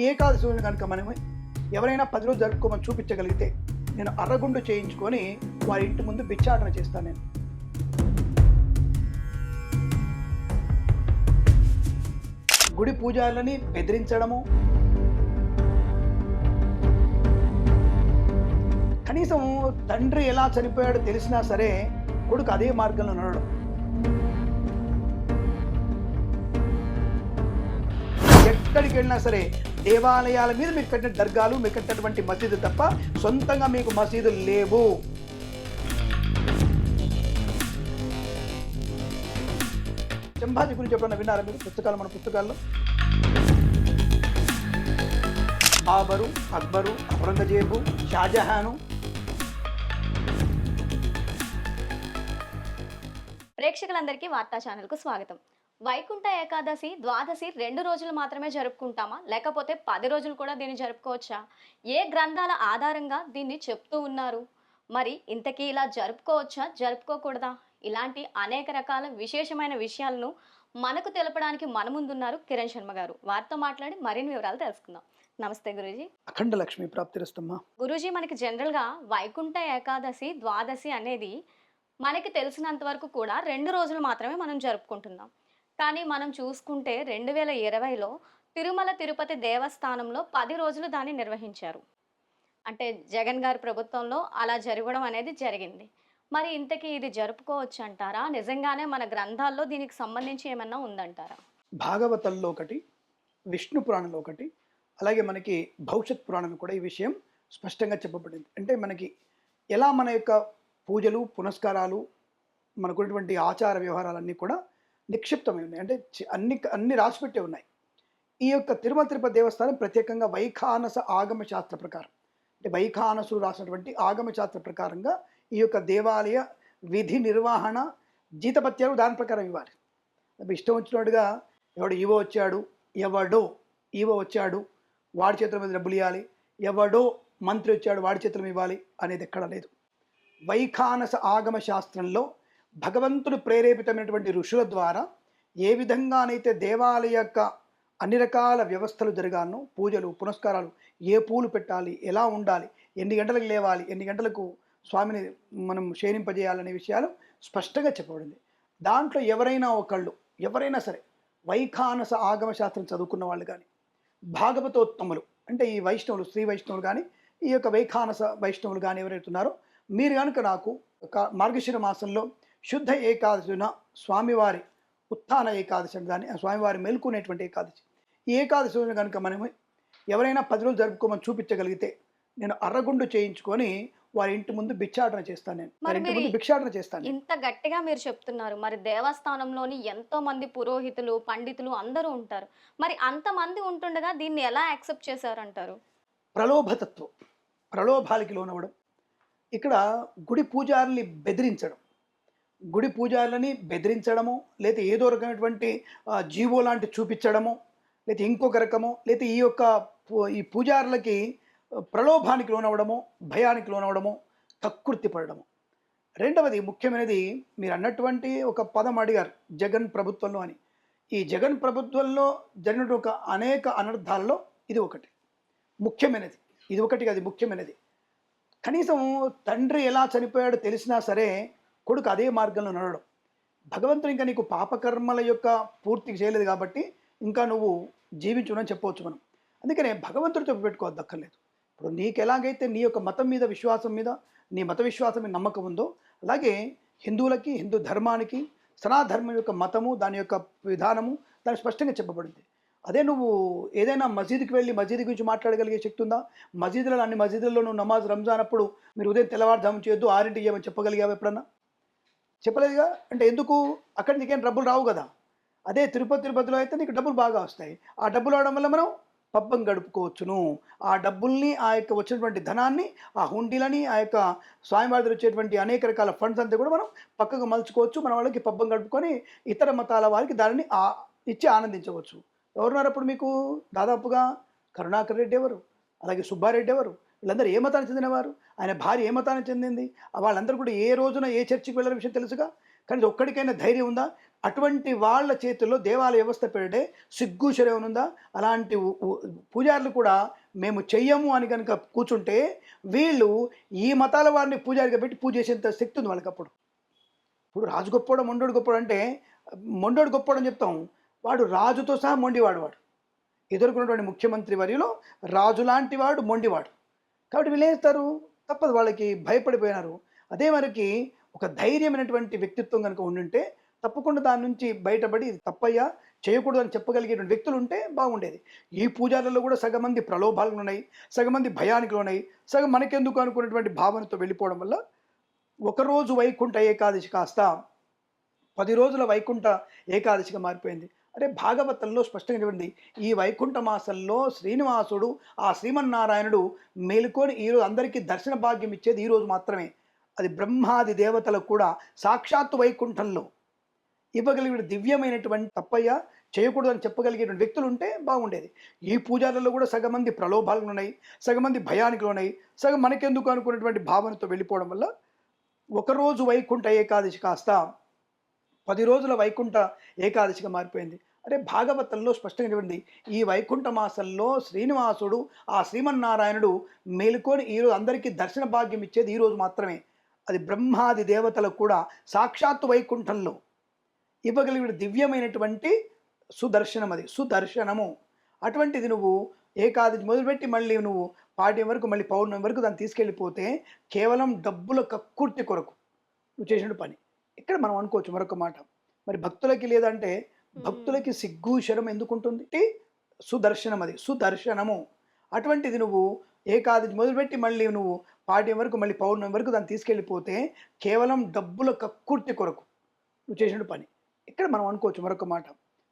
ఏకాదశి రోజున కనుక మనం ఎవరైనా 10 రోజులు జరుపుకోమని చూపించగలిగితే నేను అర్రగుండు చేయించుకొని వారి ఇంటి ముందు భిక్షాటన చేస్తాను. నేను గుడి పూజారులని బెదిరించడము, కనీసం తండ్రి ఎలా చనిపోయాడో తెలిసినా సరే కొడుకు అదే మార్గంలో నడవడం, ఎక్కడికి వెళ్ళినా సరే దేవాలయాల మీద మీరు కట్టిన దర్గాలు, మీరు కట్టినటువంటి మసీదు తప్ప సొంతంగా మీకు మసీదులు లేవు. సంభాజీ గురించి ఎప్పుడన్నా విన్నారా మీరు? మన పుస్తకాల్లో బాబరు, అక్బరు, ఔరంగజేబు, షాజహాను. ప్రేక్షకులందరికీ వార్తా ఛానల్కు స్వాగతం. వైకుంఠ ఏకాదశి, ద్వాదశి 2 రోజులు మాత్రమే జరుపుకుంటామా, లేకపోతే 10 రోజులు కూడా దీన్ని జరుపుకోవచ్చా? ఏ గ్రంథాల ఆధారంగా దీన్ని చెప్తూ ఉన్నారు? మరి ఇంతకీ ఇలా జరుపుకోవచ్చా, జరుపుకోకూడదా? ఇలాంటి అనేక రకాల విశేషమైన విషయాలను మనకు తెలపడానికి మన ముందున్నారు కిరణ్ శర్మ గారు. వారితో మాట్లాడి మరిన్ని వివరాలు తెలుసుకుందాం. నమస్తే గురూజీ. అఖండ లక్ష్మి ప్రాప్తిరస్తమ్మా. గురూజీ, మనకి జనరల్గా వైకుంఠ ఏకాదశి, ద్వాదశి అనేది మనకి తెలిసినంత వరకు కూడా 2 రోజులు మాత్రమే మనం జరుపుకుంటున్నాం. కానీ మనం చూసుకుంటే 2020లో తిరుమల తిరుపతి దేవస్థానంలో 10 రోజులు దాన్ని నిర్వహించారు. అంటే జగన్ గారి ప్రభుత్వంలో అలా జరగడం అనేది జరిగింది. మరి ఇంతకీ ఇది జరుపుకోవచ్చు అంటారా? నిజంగానే మన గ్రంథాల్లో దీనికి సంబంధించి ఏమన్నా ఉందంటారా? భాగవతంలో ఒకటి, విష్ణు పురాణంలో ఒకటి, అలాగే మనకి భవిష్యత్ పురాణంలో కూడా ఈ విషయం స్పష్టంగా చెప్పబడింది. అంటే మనకి ఎలా మన యొక్క పూజలు, పునస్కారాలు, మనకున్నటువంటి ఆచార వ్యవహారాలన్నీ కూడా నిక్షిప్తమై ఉన్నాయి. అంటే అన్ని రాసిపెట్టే ఉన్నాయి. ఈ యొక్క తిరుమల తిరుపతి దేవస్థానం ప్రత్యేకంగా వైఖానస ఆగమ శాస్త్ర ప్రకారం, అంటే వైఖానసులు రాసినటువంటి ఆగమ శాస్త్ర ప్రకారంగా ఈ యొక్క దేవాలయ విధి నిర్వహణ జీతపత్యాలు దాని ప్రకారం ఇవ్వాలి. ఇష్టం వచ్చినట్టుగా ఎవడో ఈవో వచ్చాడు వాడి చేతుల మీద డబ్బులు ఇవ్వాలి, ఎవడో మంత్రి వచ్చాడు వాడి చేతులు ఇవ్వాలి అనేది ఎక్కడ లేదు. వైఖానస ఆగమ శాస్త్రంలో భగవంతుడు ప్రేరేపితమైనటువంటి ఋషుల ద్వారా ఏ విధంగానైతే దేవాలయ యొక్క అన్ని రకాల వ్యవస్థలు జరగాలనో, పూజలు, పునస్కారాలు, ఏ పూలు పెట్టాలి, ఎలా ఉండాలి, ఎన్ని గంటలకు లేవాలి, ఎన్ని గంటలకు స్వామిని మనం శయనింపజేయాలనే విషయాలు స్పష్టంగా చెప్పబడింది. దాంట్లో ఎవరైనా సరే వైఖానస ఆగమ శాస్త్రం చదువుకున్న వాళ్ళు కానీ, భాగవతోత్తములు అంటే ఈ వైష్ణవులు, శ్రీ వైష్ణవులు కానీ, ఈ యొక్క వైఖానస వైష్ణవులు కానీ ఎవరైతే ఉన్నారో, మీరు కనుక నాకు ఒక మార్గశిర మాసంలో శుద్ధ ఏకాదశిన స్వామివారి ఉత్థాన ఏకాదశి అని దాన్ని, స్వామివారి మెలుకునేటువంటి ఏకాదశి, ఈ ఏకాదశి రోజున కనుక మనం ఎవరైనా 10 రోజులు జరుపుకోమని చూపించగలిగితే నేను అర్రగుండు చేయించుకొని వారి ఇంటి ముందు భిక్షాటన చేస్తాను. ఇంత గట్టిగా మీరు చెప్తున్నారు. మరి దేవస్థానంలోని ఎంతో మంది పురోహితులు, పండితులు అందరూ ఉంటారు. మరి అంతమంది ఉంటుండగా దీన్ని ఎలా యాక్సెప్ట్ చేశారంటారు? ప్రలోభతత్వం, ప్రలోభాలకి లోనవ్వడం, ఇక్కడ గుడి పూజారులని బెదిరించడము, లేదా ఏదో రకమైనటువంటి జీవో లాంటి చూపించడము, లేదా ఇంకొక రకము, లేదా ఈ పూజారులకి ప్రలోభానికి లోనవ్వడము, భయానికి లోనవ్వడము, కక్కుర్తి పడడము. రెండవది ముఖ్యమైనది, మీరు అన్నటువంటి ఒక పదం అడిగారు, జగన్ ప్రభుత్వంలో అని. ఈ జగన్ ప్రభుత్వంలో జరిగిన అనేక అనర్థాల్లో ఇది ఒకటి ముఖ్యమైనది. ముఖ్యమైనది. కనీసం తండ్రి ఎలా చనిపోయాడో తెలిసినా సరే కొడుకు అదే మార్గంలో నడవడం. భగవంతుడు ఇంకా నీకు పాపకర్మల యొక్క పూర్తిగా చేయలేదు కాబట్టి ఇంకా నువ్వు జీవించునని చెప్పవచ్చు మనం. అందుకనే భగవంతుడితో పెట్టుకోవద్దక్కర్లేదు. ఇప్పుడు నీకు ఎలాగైతే నీ యొక్క మతం మీద విశ్వాసం మీద, నీ మత విశ్వాసం మీద నమ్మకం ఉందో, అలాగే హిందువులకి, హిందూ ధర్మానికి, సనాధర్మం యొక్క మతము, దాని యొక్క విధానము దాని స్పష్టంగా చెప్పబడింది. అదే నువ్వు ఏదైనా మసీదుకి వెళ్ళి మసీదు గురించి మాట్లాడగలిగే శక్తి ఉందా? అన్ని మసీదుల్లో నువ్వు నమాజ్ రంజాన్ అప్పుడు మీరు ఉదయం తెల్లవారుజాము చేయొద్దు, 6ంటికి చేయమని చెప్పగలిగావు ఎప్పుడన్నా? చెప్పలేదుగా. అంటే ఎందుకు? అక్కడ నీకేం డబ్బులు రావు కదా. అదే తిరుపతిలో అయితే నీకు డబ్బులు బాగా వస్తాయి. ఆ డబ్బులు రావడం వల్ల మనం పబ్బం గడుపుకోవచ్చును. ఆ డబ్బుల్ని, ఆ యొక్క వచ్చినటువంటి ధనాన్ని, ఆ హుండీలని, ఆ యొక్క స్వామివారి వచ్చేటువంటి అనేక రకాల ఫండ్స్ అంతా కూడా మనం పక్కకు మలుచుకోవచ్చు. మన వాళ్ళకి పబ్బం గడుపుకొని ఇతర మతాల వారికి దానిని ఇచ్చి ఆనందించవచ్చు. ఎవరున్నారు అప్పుడు మీకు? దాదాపుగా కరుణాకర్ రెడ్డి ఎవరు, అలాగే సుబ్బారెడ్డి ఎవరు, వీళ్ళందరూ ఏ మతానికి చెందినవారు? ఆయన భార్య ఏ మతానికి చెందింది? వాళ్ళందరూ కూడా ఏ రోజున ఏ చర్చికి వెళ్ళిన విషయం తెలుసుగా. కానీ ఒక్కడికైనా ధైర్యం ఉందా? అటువంటి వాళ్ళ చేతుల్లో దేవాలయ వ్యవస్థ పెడితే సిగ్గు శరం ఉందా? అలాంటి పూజారులు కూడా మేము చెయ్యము అని కనుక కూర్చుంటే వీళ్ళు ఈ మతాల వారిని పూజారిగా పెట్టి పూజ చేసేంత శక్తి ఉంది వాళ్ళకప్పుడు. ఇప్పుడు రాజు గొప్పోడు మొండోడు గొప్పోడు అంటే మొండోడు గొప్పోడు అని చెప్తాం, వాడు రాజుతో సహా మొండివాడు. వాడు ఎదుర్కొన్నటువంటి ముఖ్యమంత్రి వర్యులో రాజు లాంటి వాడు మొండివాడు. కాబట్టి వీళ్ళు ఏం చేస్తారు? తప్పదు, వాళ్ళకి భయపడిపోయినారు. అదే మనకి ఒక ధైర్యమైనటువంటి వ్యక్తిత్వం కనుక ఉండుంటే తప్పకుండా దాని నుంచి బయటపడి ఇది తప్పయ్యా చేయకూడదు అని చెప్పగలిగేటువంటి వ్యక్తులు ఉంటే బాగుండేది. ఈ పూజారులలో కూడా సగం మంది ప్రలోభాలు ఉన్నాయి, సగం మంది భయానికి ఉన్నాయి, సగం మనకెందుకు అనుకున్నటువంటి భావనతో వెళ్ళిపోవడం వల్ల ఒకరోజు వైకుంఠ ఏకాదశి కాస్త 10 రోజుల వైకుంఠ ఏకాదశిగా మారిపోయింది. అంటే భాగవతంలో స్పష్టంగా చూడండి, ఈ వైకుంఠ మాసంలో శ్రీనివాసుడు ఆ శ్రీమన్నారాయణుడు మేలుకొని ఈరోజు అందరికీ దర్శన భాగ్యం ఇచ్చేది ఈరోజు మాత్రమే. అది బ్రహ్మాది దేవతలకు కూడా సాక్షాత్తు వైకుంఠంలో ఇవ్వగలిగిన దివ్యమైనటువంటి తప్పయ్య చేయకూడదు అని చెప్పగలిగేటువంటి వ్యక్తులు ఉంటే బాగుండేది. ఈ పూజారులలో కూడా సగం మంది ప్రలోభాలు ఉన్నాయి, సగం మంది భయానికి ఉన్నాయి, సగం మనకెందుకు అనుకున్నటువంటి భావనతో వెళ్ళిపోవడం వల్ల ఒకరోజు వైకుంఠ ఏకాదశి కాస్త 10 రోజుల వైకుంఠ ఏకాదశిగా మారిపోయింది. అంటే భాగవతంలో స్పష్టంగా చూడండి, ఈ వైకుంఠ మాసంలో శ్రీనివాసుడు ఆ శ్రీమన్నారాయణుడు మేలుకొని ఈరోజు అందరికీ దర్శన భాగ్యం ఇచ్చేది ఈరోజు మాత్రమే. అది బ్రహ్మాది దేవతలకు కూడా సాక్షాత్తు వైకుంఠంలో ఇవ్వగలిగిన దివ్యమైనటువంటి సుదర్శనం, అది సుదర్శనము. అటువంటిది నువ్వు ఏకాదశి మొదలుపెట్టి మళ్ళీ నువ్వు పాడ్యం వరకు మళ్ళీ పౌర్ణమి వరకు దాన్ని తీసుకెళ్ళిపోతే కేవలం డబ్బుల కక్కుర్తి కొరకు నువ్వు చేసిన పని. ఇక్కడ మనం అనుకోవచ్చు మరొక మాట, మరి భక్తులకి లేదంటే భక్తులకి సిగ్గు శరం ఎందుకుంటుంది? సుదర్శనం, అది సుదర్శనము. అటువంటిది నువ్వు ఏకాదశి మొదలుపెట్టి మళ్ళీ నువ్వు పాడ్యం వరకు మళ్ళీ పౌర్ణమి వరకు దాన్ని తీసుకెళ్ళిపోతే కేవలం డబ్బుల కక్కుర్తి కొరకు నువ్వు చేసిన పని. ఇక్కడ మనం అనుకోవచ్చు మరొక మాట,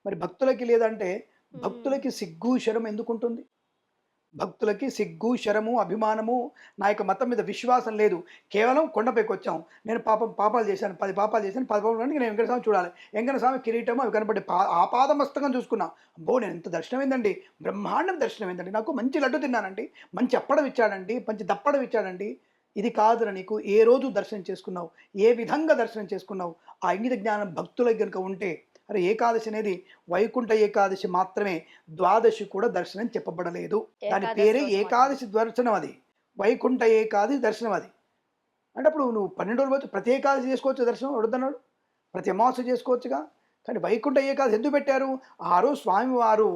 మరి భక్తులకి లేదంటే భక్తులకి సిగ్గు శరం ఎందుకుంటుంది? భక్తులకి సిగ్గు శరము అభిమానము నా యొక్క మతం మీద విశ్వాసం లేదు, కేవలం కొండపైకి వచ్చాం, నేను పాపాలు చేశాను, 10 పాపాలు చేశాను, 10 పాపాలు నేను వెంకట స్వామి చూడాలి, వెంకట స్వామి కిరీటము అవి కనపడి ఆపాదమస్తకం చూసుకున్నా, అబ్బో నేను ఎంత దర్శనం ఏందండి, బ్రహ్మాండం దర్శనం ఏందండి, నాకు మంచి లడ్డు తిన్నానండి, మంచి అప్పడం ఇచ్చాడండి, మంచి దప్పడం ఇచ్చాడండి. ఇది కాదురా, నీకు ఏ రోజు దర్శనం చేసుకున్నావు, ఏ విధంగా దర్శనం చేసుకున్నావు, ఆ ఇంగిత జ్ఞానం భక్తులకు కనుక ఉంటే, అరే ఏకాదశి అనేది వైకుంఠ ఏకాదశి మాత్రమే, ద్వాదశి కూడా దర్శనం చెప్పబడలేదు. దాని పేరే ఏకాదశి దర్శనం, అది వైకుంఠ ఏకాదశి దర్శనం. అది అంటే అప్పుడు నువ్వు 12 రోజులు ప్రతి ఏకాదశి చేసుకోవచ్చు దర్శనం, వద్దన్నాడు, ప్రతి అమావాస్య చేసుకోవచ్చుగా. కానీ వైకుంఠ ఏకాదశి ఎందుకు పెట్టారు? ఆ రోజు స్వామివారు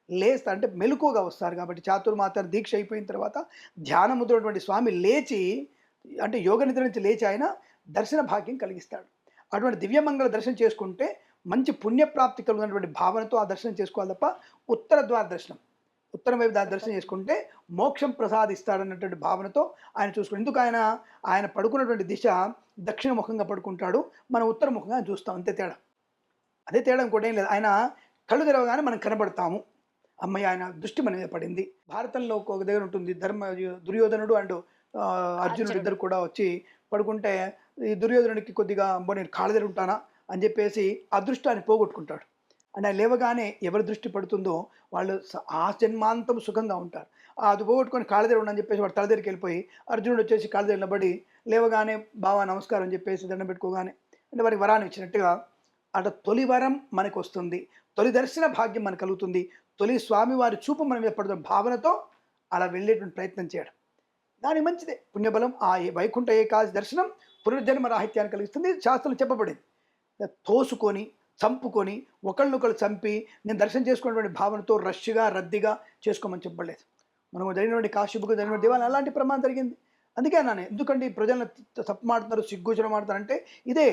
లేస్తా అంటే మెలకువగా వస్తారు కాబట్టి, చాతుర్మాత దీక్ష అయిపోయిన తర్వాత ధ్యానం ముద్రటువంటి స్వామి లేచి అంటే యోగ నిద్ర నుంచి లేచి ఆయన దర్శన భాగ్యం కలిగిస్తాడు. అటువంటి దివ్యమంగళ దర్శనం చేసుకుంటే మంచి పుణ్యప్రాప్తి కలుగుతున్నటువంటి భావనతో ఆ దర్శనం చేసుకోవాలి తప్ప ఉత్తర ద్వార దర్శనం, ఉత్తరం వైపు దాని దర్శనం చేసుకుంటే మోక్షం ప్రసాదిస్తాడన్నటువంటి భావనతో ఆయన చూసుకుంటాడు. ఎందుకు ఆయన పడుకున్నటువంటి దిశ దక్షిణ ముఖంగా పడుకుంటాడు, మనం ఉత్తర ముఖంగా చూస్తాం, అంతే తేడా. అదే తేడా ఇంకోటి ఏం లేదు. ఆయన కళ్ళు తెరవగానే మనం కనబడతాము, అమ్మాయి ఆయన దృష్టి మన మీద పడింది. భారతంలో ఒక దగ్గర ఉంటుంది, దుర్యోధనుడు అండ్ అర్జునుడు ఇద్దరు కూడా వచ్చి పడుకుంటే ఈ దుర్యోధనుడికి కొద్దిగా నేను కాళ్ళ దగ్గర ఉంటానా అని చెప్పేసి అదృష్టాన్ని పోగొట్టుకుంటాడు. అంటే లేవగానే ఎవరి దృష్టి పడుతుందో వాళ్ళు ఆ జన్మాంతం సుఖంగా ఉంటారు. అది పోగొట్టుకొని కాళ్ళ దగ్గర ఉండని చెప్పేసి వాడు తల దగ్గరికి వెళ్ళిపోయి అర్జునుడు వచ్చేసి కాళ్ళ దగ్గర నిలబడి లేవగానే బావా నమస్కారం అని చెప్పేసి దండం పెట్టుకోగానే అంటే వారికి వరాన్ని ఇచ్చినట్టుగా అటు తొలి వరం మనకు వస్తుంది, తొలి దర్శన భాగ్యం మనకు కలుగుతుంది, తొలి స్వామివారి చూపు మన మీద పడుతున్న భావనతో అలా వెళ్ళేటువంటి ప్రయత్నం చేయడం దానికి మంచిదే, పుణ్యబలం. ఆ వైకుంఠ ఏకాదశి దర్శనం పునర్జన్మ రాహిత్యాన్ని కలిగిస్తుంది. శాస్త్రం చెప్పబడింది, తోసుకొని చంపుకొని ఒకళ్ళనొకళ్ళు చంపి నేను దర్శనం చేసుకున్నటువంటి భావనతో రష్గా రద్దీగా చేసుకోమని చెప్పలేదు. మనం జరిగినటువంటి కాశీబుకు జరిగిన దేవాలయం అలాంటి ప్రమాదం జరిగింది. అందుకే అన్నాను, ఎందుకంటే ఈ ప్రజలను తప్పు మాడుతున్నారు, సిగ్గుచడం మాడుతారంటే ఇదే,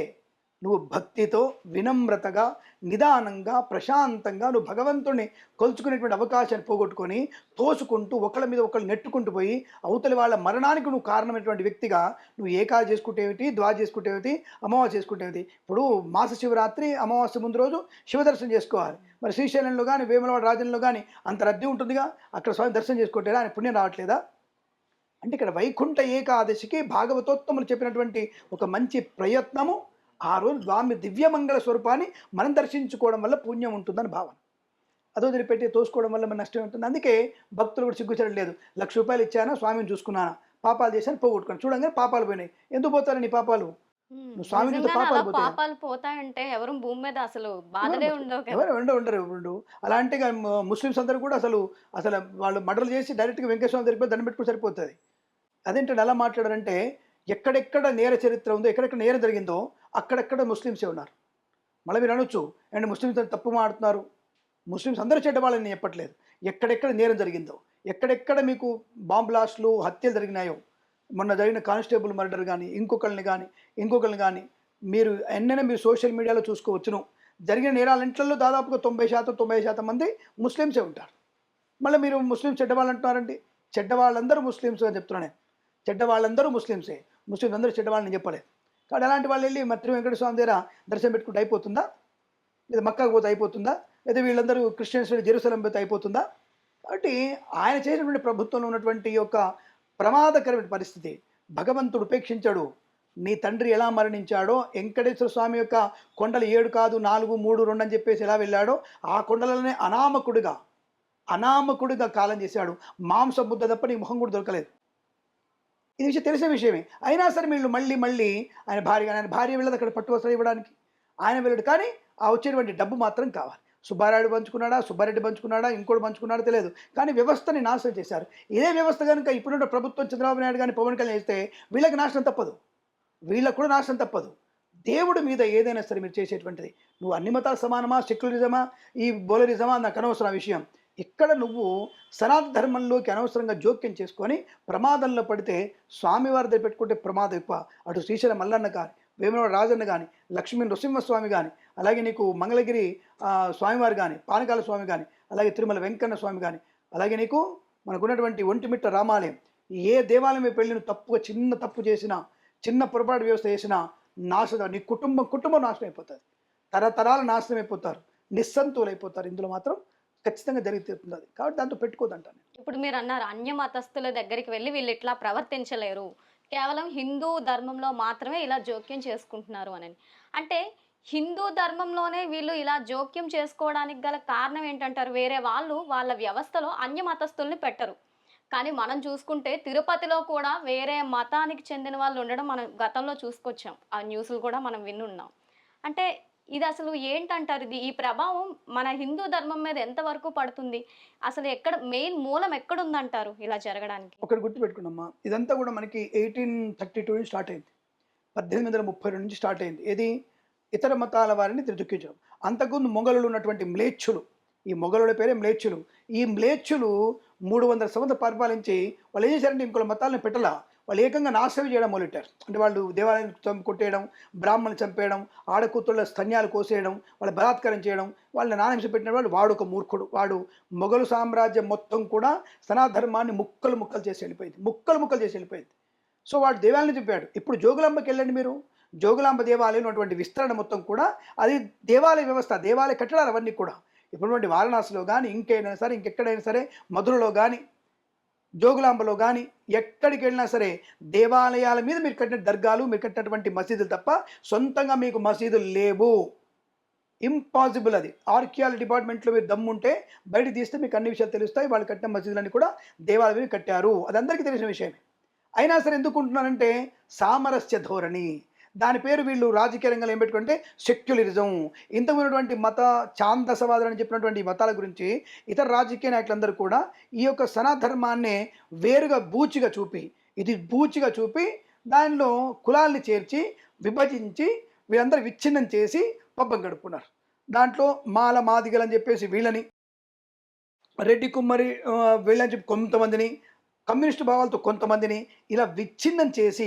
నువ్వు భక్తితో వినమ్రతగా నిదానంగా ప్రశాంతంగా నువ్వు భగవంతుడిని కొలుచుకునేటువంటి అవకాశాన్ని పోగొట్టుకొని తోసుకుంటూ ఒకళ్ళ మీద ఒకళ్ళు నెట్టుకుంటూ పోయి అవతలి వాళ్ళ మరణానికి నువ్వు కారణమైనటువంటి వ్యక్తిగా నువ్వు ఏకాదశి చేసుకుంటేమిటి, ద్వా చేసుకుంటేమిటి, అమావాస్య చేసుకుంటేమిటి. ఇప్పుడు మాస శివరాత్రి అమావాస్య ముందు రోజు శివదర్శనం చేసుకోవాలి. మరి శ్రీశైలంలో కానీ వేములవాడ రాజంలో కానీ అంత రద్దీ ఉంటుందిగా, అక్కడ స్వామి దర్శనం చేసుకుంటేరా ఆయన పుణ్యం రావట్లేదా? అంటే ఇక్కడ వైకుంఠ ఏకాదశికి భాగవతోత్తములు చెప్పినటువంటి ఒక మంచి ప్రయత్నము, ఆ రోజు స్వామి దివ్యమంగళ స్వరూపాన్ని మనం దర్శించుకోవడం వల్ల పుణ్యం ఉంటుందని భావన. అదో వదిలిపెట్టి తోసుకోవడం వల్ల మన నష్టం ఉంటుంది. అందుకే భక్తులు కూడా సిగ్గుచడం లేదు, 1,00,000 రూపాయలు ఇచ్చాను స్వామిని చూసుకున్నాను, పాపాలు చేశాను పోగొట్టుకున్నాను, చూడంగానే పాపాలు పోయినాయి, ఎందుకు పోతారు నీ పాపాలు? నువ్వు స్వామి చూస్తే నిజంగానే అలా పాపాలు పోతాయి. పాపాలు పోతాయంటే ఎవరు భూమి మీద అసలు ఎవరు బాధలే ముస్లిం ఉండవు కదా! ఎవరు ఉండరు ఇప్పుడు. అలా అంటే ఇక ముస్లిమ్స్ అందరూ కూడా అసలు వాళ్ళు మర్డర్లు చేసి డైరెక్ట్‌గా వెంకటేశ్వర స్వామి దగ్గరికి పోయి దండం పెట్టుకుంటే సరిపోతది. అదేంటండి అలా మాట్లాడారంటే, ఎక్కడెక్కడ నేర చరిత్ర ఉందో, ఎక్కడెక్కడ నేరం జరిగిందో అక్కడక్కడ ముస్లిమ్సే ఉన్నారు. మళ్ళీ మీరు అనొచ్చు, అండ్ ముస్లిమ్స్ తప్పు మాడుతున్నారు. ముస్లిమ్స్ అందరూ చెడ్డవాళ్ళని నేను చెప్పట్లేదు. ఎక్కడెక్కడ నేరం జరిగిందో, ఎక్కడెక్కడ మీకు బాంబ్ బ్లాస్ట్‌లు, హత్యలు జరిగినాయో, మొన్న జరిగిన కానిస్టేబుల్ మర్డర్ గానీ, ఇంకొకళ్ళని గానీ, మీరు ఎన్నైనా మీరు సోషల్ మీడియాలో చూసుకోవచ్చును. జరిగిన నేరాలన్నిట్లలో దాదాపుగా 90% 90% మంది ముస్లిమ్సే ఉంటారు. మళ్ళీ మీరు ముస్లిమ్స్ చెడ్డవాళ్ళు అంటున్నారండి. చెడ్డవాళ్ళందరూ ముస్లిమ్స్ అని చెప్తున్నా నేను. చెడ్డవాళ్ళందరూ ముస్లిమ్సే. ముస్లిమ్స్ అందరూ చెడ్డవాళ్ళని నేను చెప్పలేదు. కాబట్టి అలాంటి వాళ్ళు వెళ్ళి మరి వెంకటేశ్వర స్వామి దగ్గర దర్శనం పెట్టుకుంటే అయిపోతుందా? లేదా మక్కాకు పోతే అయిపోతుందా? లేదా వీళ్ళందరూ క్రిస్టియన్స్ జెరూసలేం పోతే అయిపోతుందా? కాబట్టి ఆయన చేసినటువంటి ప్రభుత్వంలో ఉన్నటువంటి ఈ యొక్క ప్రమాదకరమైన పరిస్థితి భగవంతుడు ఉపేక్షించాడు. నీ తండ్రి ఎలా మరణించాడో, వెంకటేశ్వర స్వామి యొక్క కొండలు 7 కాదు 4, 3, 2 అని చెప్పేసి ఎలా వెళ్ళాడో, ఆ కొండలనే అనామకుడిగా కాలం చేశాడు. మాంస ముద్ద తప్ప నీ ముఖం కూడా దొరకలేదు. ఇది విషయం తెలిసిన విషయమే. అయినా సరే వీళ్ళు మళ్ళీ ఆయన భార్య వెళ్ళదు అక్కడ పట్టు వస్త్రాలు ఇవ్వడానికి. ఆయన వెళ్ళడు. కానీ ఆ వచ్చేటువంటి డబ్బు మాత్రం కావాలి. సుబ్బారాయుడు పంచుకున్నాడా, సుబ్బారెడ్డి పంచుకున్నాడా, ఇంకోటి పంచుకున్నాడో తెలియదు. కానీ వ్యవస్థని నాశనం చేశారు. ఇదే వ్యవస్థ కనుక ఇప్పుడున్న ప్రభుత్వం చంద్రబాబు నాయుడు కానీ పవన్ కళ్యాణ్ చేస్తే వీళ్ళకి నాశనం తప్పదు. వీళ్ళకు కూడా నాశనం తప్పదు. దేవుడి మీద ఏదైనా సరే మీరు చేసేటువంటిది, నువ్వు అన్ని మతాలు సమానమా, సెక్యులరిజమా, ఈ బోలరిజమా నాకు అనవసరం విషయం. ఇక్కడ నువ్వు సనాతన ధర్మంలోకి అనవసరంగా జోక్యం చేసుకొని ప్రమాదంలో పడితే స్వామివారి దగ్గర పెట్టుకుంటే ప్రమాదం ఎక్కువ. అటు శ్రీశైలం మల్లన్న కానీ, వేములవాడ రాజన్న కానీ, లక్ష్మీ నృసింహస్వామి కానీ, అలాగే నీకు మంగళగిరి స్వామివారు కానీ, పానకాల స్వామి కానీ, అలాగే తిరుమల వెంకన్న స్వామి కానీ, అలాగే నీకు మనకున్నటువంటి ఒంటిమిట్ట రామాలయం, ఏ దేవాలయం వెళ్ళిన తప్పుగా చిన్న తప్పు చేసినా, చిన్న పొరపాటు వ్యవస్థ చేసినా నాశనం, నీ కుటుంబం నాశనం అయిపోతుంది. తరతరాలు నాశనం అయిపోతారు, నిస్సంతులు అయిపోతారు. ఇందులో మాత్రం ఖచ్చితంగా జరుగుతుంది. అది కాబట్టి దాంతో పెట్టుకోదంటాను. ఇప్పుడు మీరు అన్నారు అన్య మతస్థుల దగ్గరికి వెళ్ళి వీళ్ళు ఇట్లా ప్రవర్తించలేరు, కేవలం హిందూ ధర్మంలో మాత్రమే ఇలా జోక్యం చేసుకుంటున్నారు అని. అంటే హిందూ ధర్మంలోనే వీళ్ళు ఇలా జోక్యం చేసుకోవడానికి గల కారణం ఏంటంటారు? వేరే వాళ్ళు వాళ్ళ వ్యవస్థలో అన్య మతస్థుల్ని పెట్టరు. కానీ మనం చూసుకుంటే తిరుపతిలో కూడా వేరే మతానికి చెందిన వాళ్ళు ఉండడం మనం గతంలో చూసుకొచ్చాం. ఆ న్యూస్లు కూడా మనం వినున్నాం. అంటే ఇది అసలు ఏంటంటారు? ఈ ప్రభావం మన హిందూ ధర్మం మీద ఎంతవరకు పడుతుంది? అసలు మెయిన్ మూలం ఎక్కడుందంటారు ఇలా జరగడానికి? ఒకటి గుర్తుపెట్టుకున్నమ్మా, ఇదంతా కూడా మనకి 1832 నుంచి స్టార్ట్ అయింది. 1832 నుంచి స్టార్ట్ అయింది. ఏది? ఇతర మతాల వారిని త్రిదుక్కించడం. అంతకుముందు మొఘలులు ఉన్నటువంటి మ్లేచ్చులు, ఈ మొఘలుల పేరే మ్లేచ్చులు. ఈ మ్లేచ్చులు 300 సంవత్సరాలు పరిపాలించి వాళ్ళు ఏం చేశారంటే ఇంకొక మతాలను పెట్టలా, వాళ్ళు ఏకంగా నాశనం చేయడం మొదలెట్టారు. అంటే వాళ్ళు దేవాలయం కొట్టేయడం, బ్రాహ్మణులు చంపేయడం, ఆడకూతుళ్ళ స్తన్యాలు కోసేయడం, వాళ్ళు బలాత్కారం చేయడం, వాళ్ళని నానహింస పెట్టిన వాడు ఒక మూర్ఖుడు. వాడు మొఘలు సామ్రాజ్యం మొత్తం కూడా సనాధర్మాన్ని ముక్కలు చేసి వెళ్ళిపోయింది. సో వాడు దేవాలయం చెప్పాడు. ఇప్పుడు జోగులాంబకి వెళ్ళండి మీరు, జోగులాంబ దేవాలయం ఉన్నటువంటి విస్తరణ మొత్తం కూడా అది దేవాలయ వ్యవస్థ, దేవాలయ కట్టడాలు అవన్నీ కూడా ఇప్పుడున్నటువంటి వారణాసిలో కానీ, ఇంకెక్కడైనా సరే, మధురలో కానీ, జోగులాంబలో కానీ, ఎక్కడికి వెళ్ళినా సరే దేవాలయాల మీద మీరు కట్టిన దర్గాలు, మీరు కట్టినటువంటి మసీదులు తప్ప సొంతంగా మీకు మసీదులు లేవు. ఇంపాసిబుల్. అది ఆర్కియాలజీ డిపార్ట్మెంట్లో మీరు దమ్ముంటే బయట తీస్తే మీకు అన్ని విషయాలు తెలుస్తాయి. వాళ్ళు కట్టిన మసీదులన్నీ కూడా దేవాలయం మీద కట్టారు, అది అందరికీ తెలిసిన విషయమే. అయినా సరే ఎందుకు ఉంటున్నారంటే సామరస్య ధోరణి. దాని పేరు వీళ్ళు రాజకీయ రంగంలో ఏం పెట్టుకుంటే సెక్యులరిజం. ఇంతకున్నటువంటి ఛాందసవాదులు అని చెప్పినటువంటి మతాల గురించి ఇతర రాజకీయ నాయకులందరూ కూడా ఈ యొక్క సనాధర్మాన్నే వేరుగా బూచిగా చూపి దానిలో కులాల్ని చేర్చి విభజించి వీళ్ళందరూ విచ్ఛిన్నం చేసి పబ్బం గడుపుకున్నారు. దాంట్లో మాదిగలు అని చెప్పేసి వీళ్ళని, రెడ్డి కుమ్మరి వీళ్ళని చెప్పి కొంతమందిని, కమ్యూనిస్టు భావాలతో కొంతమందిని ఇలా విచ్ఛిన్నం చేసి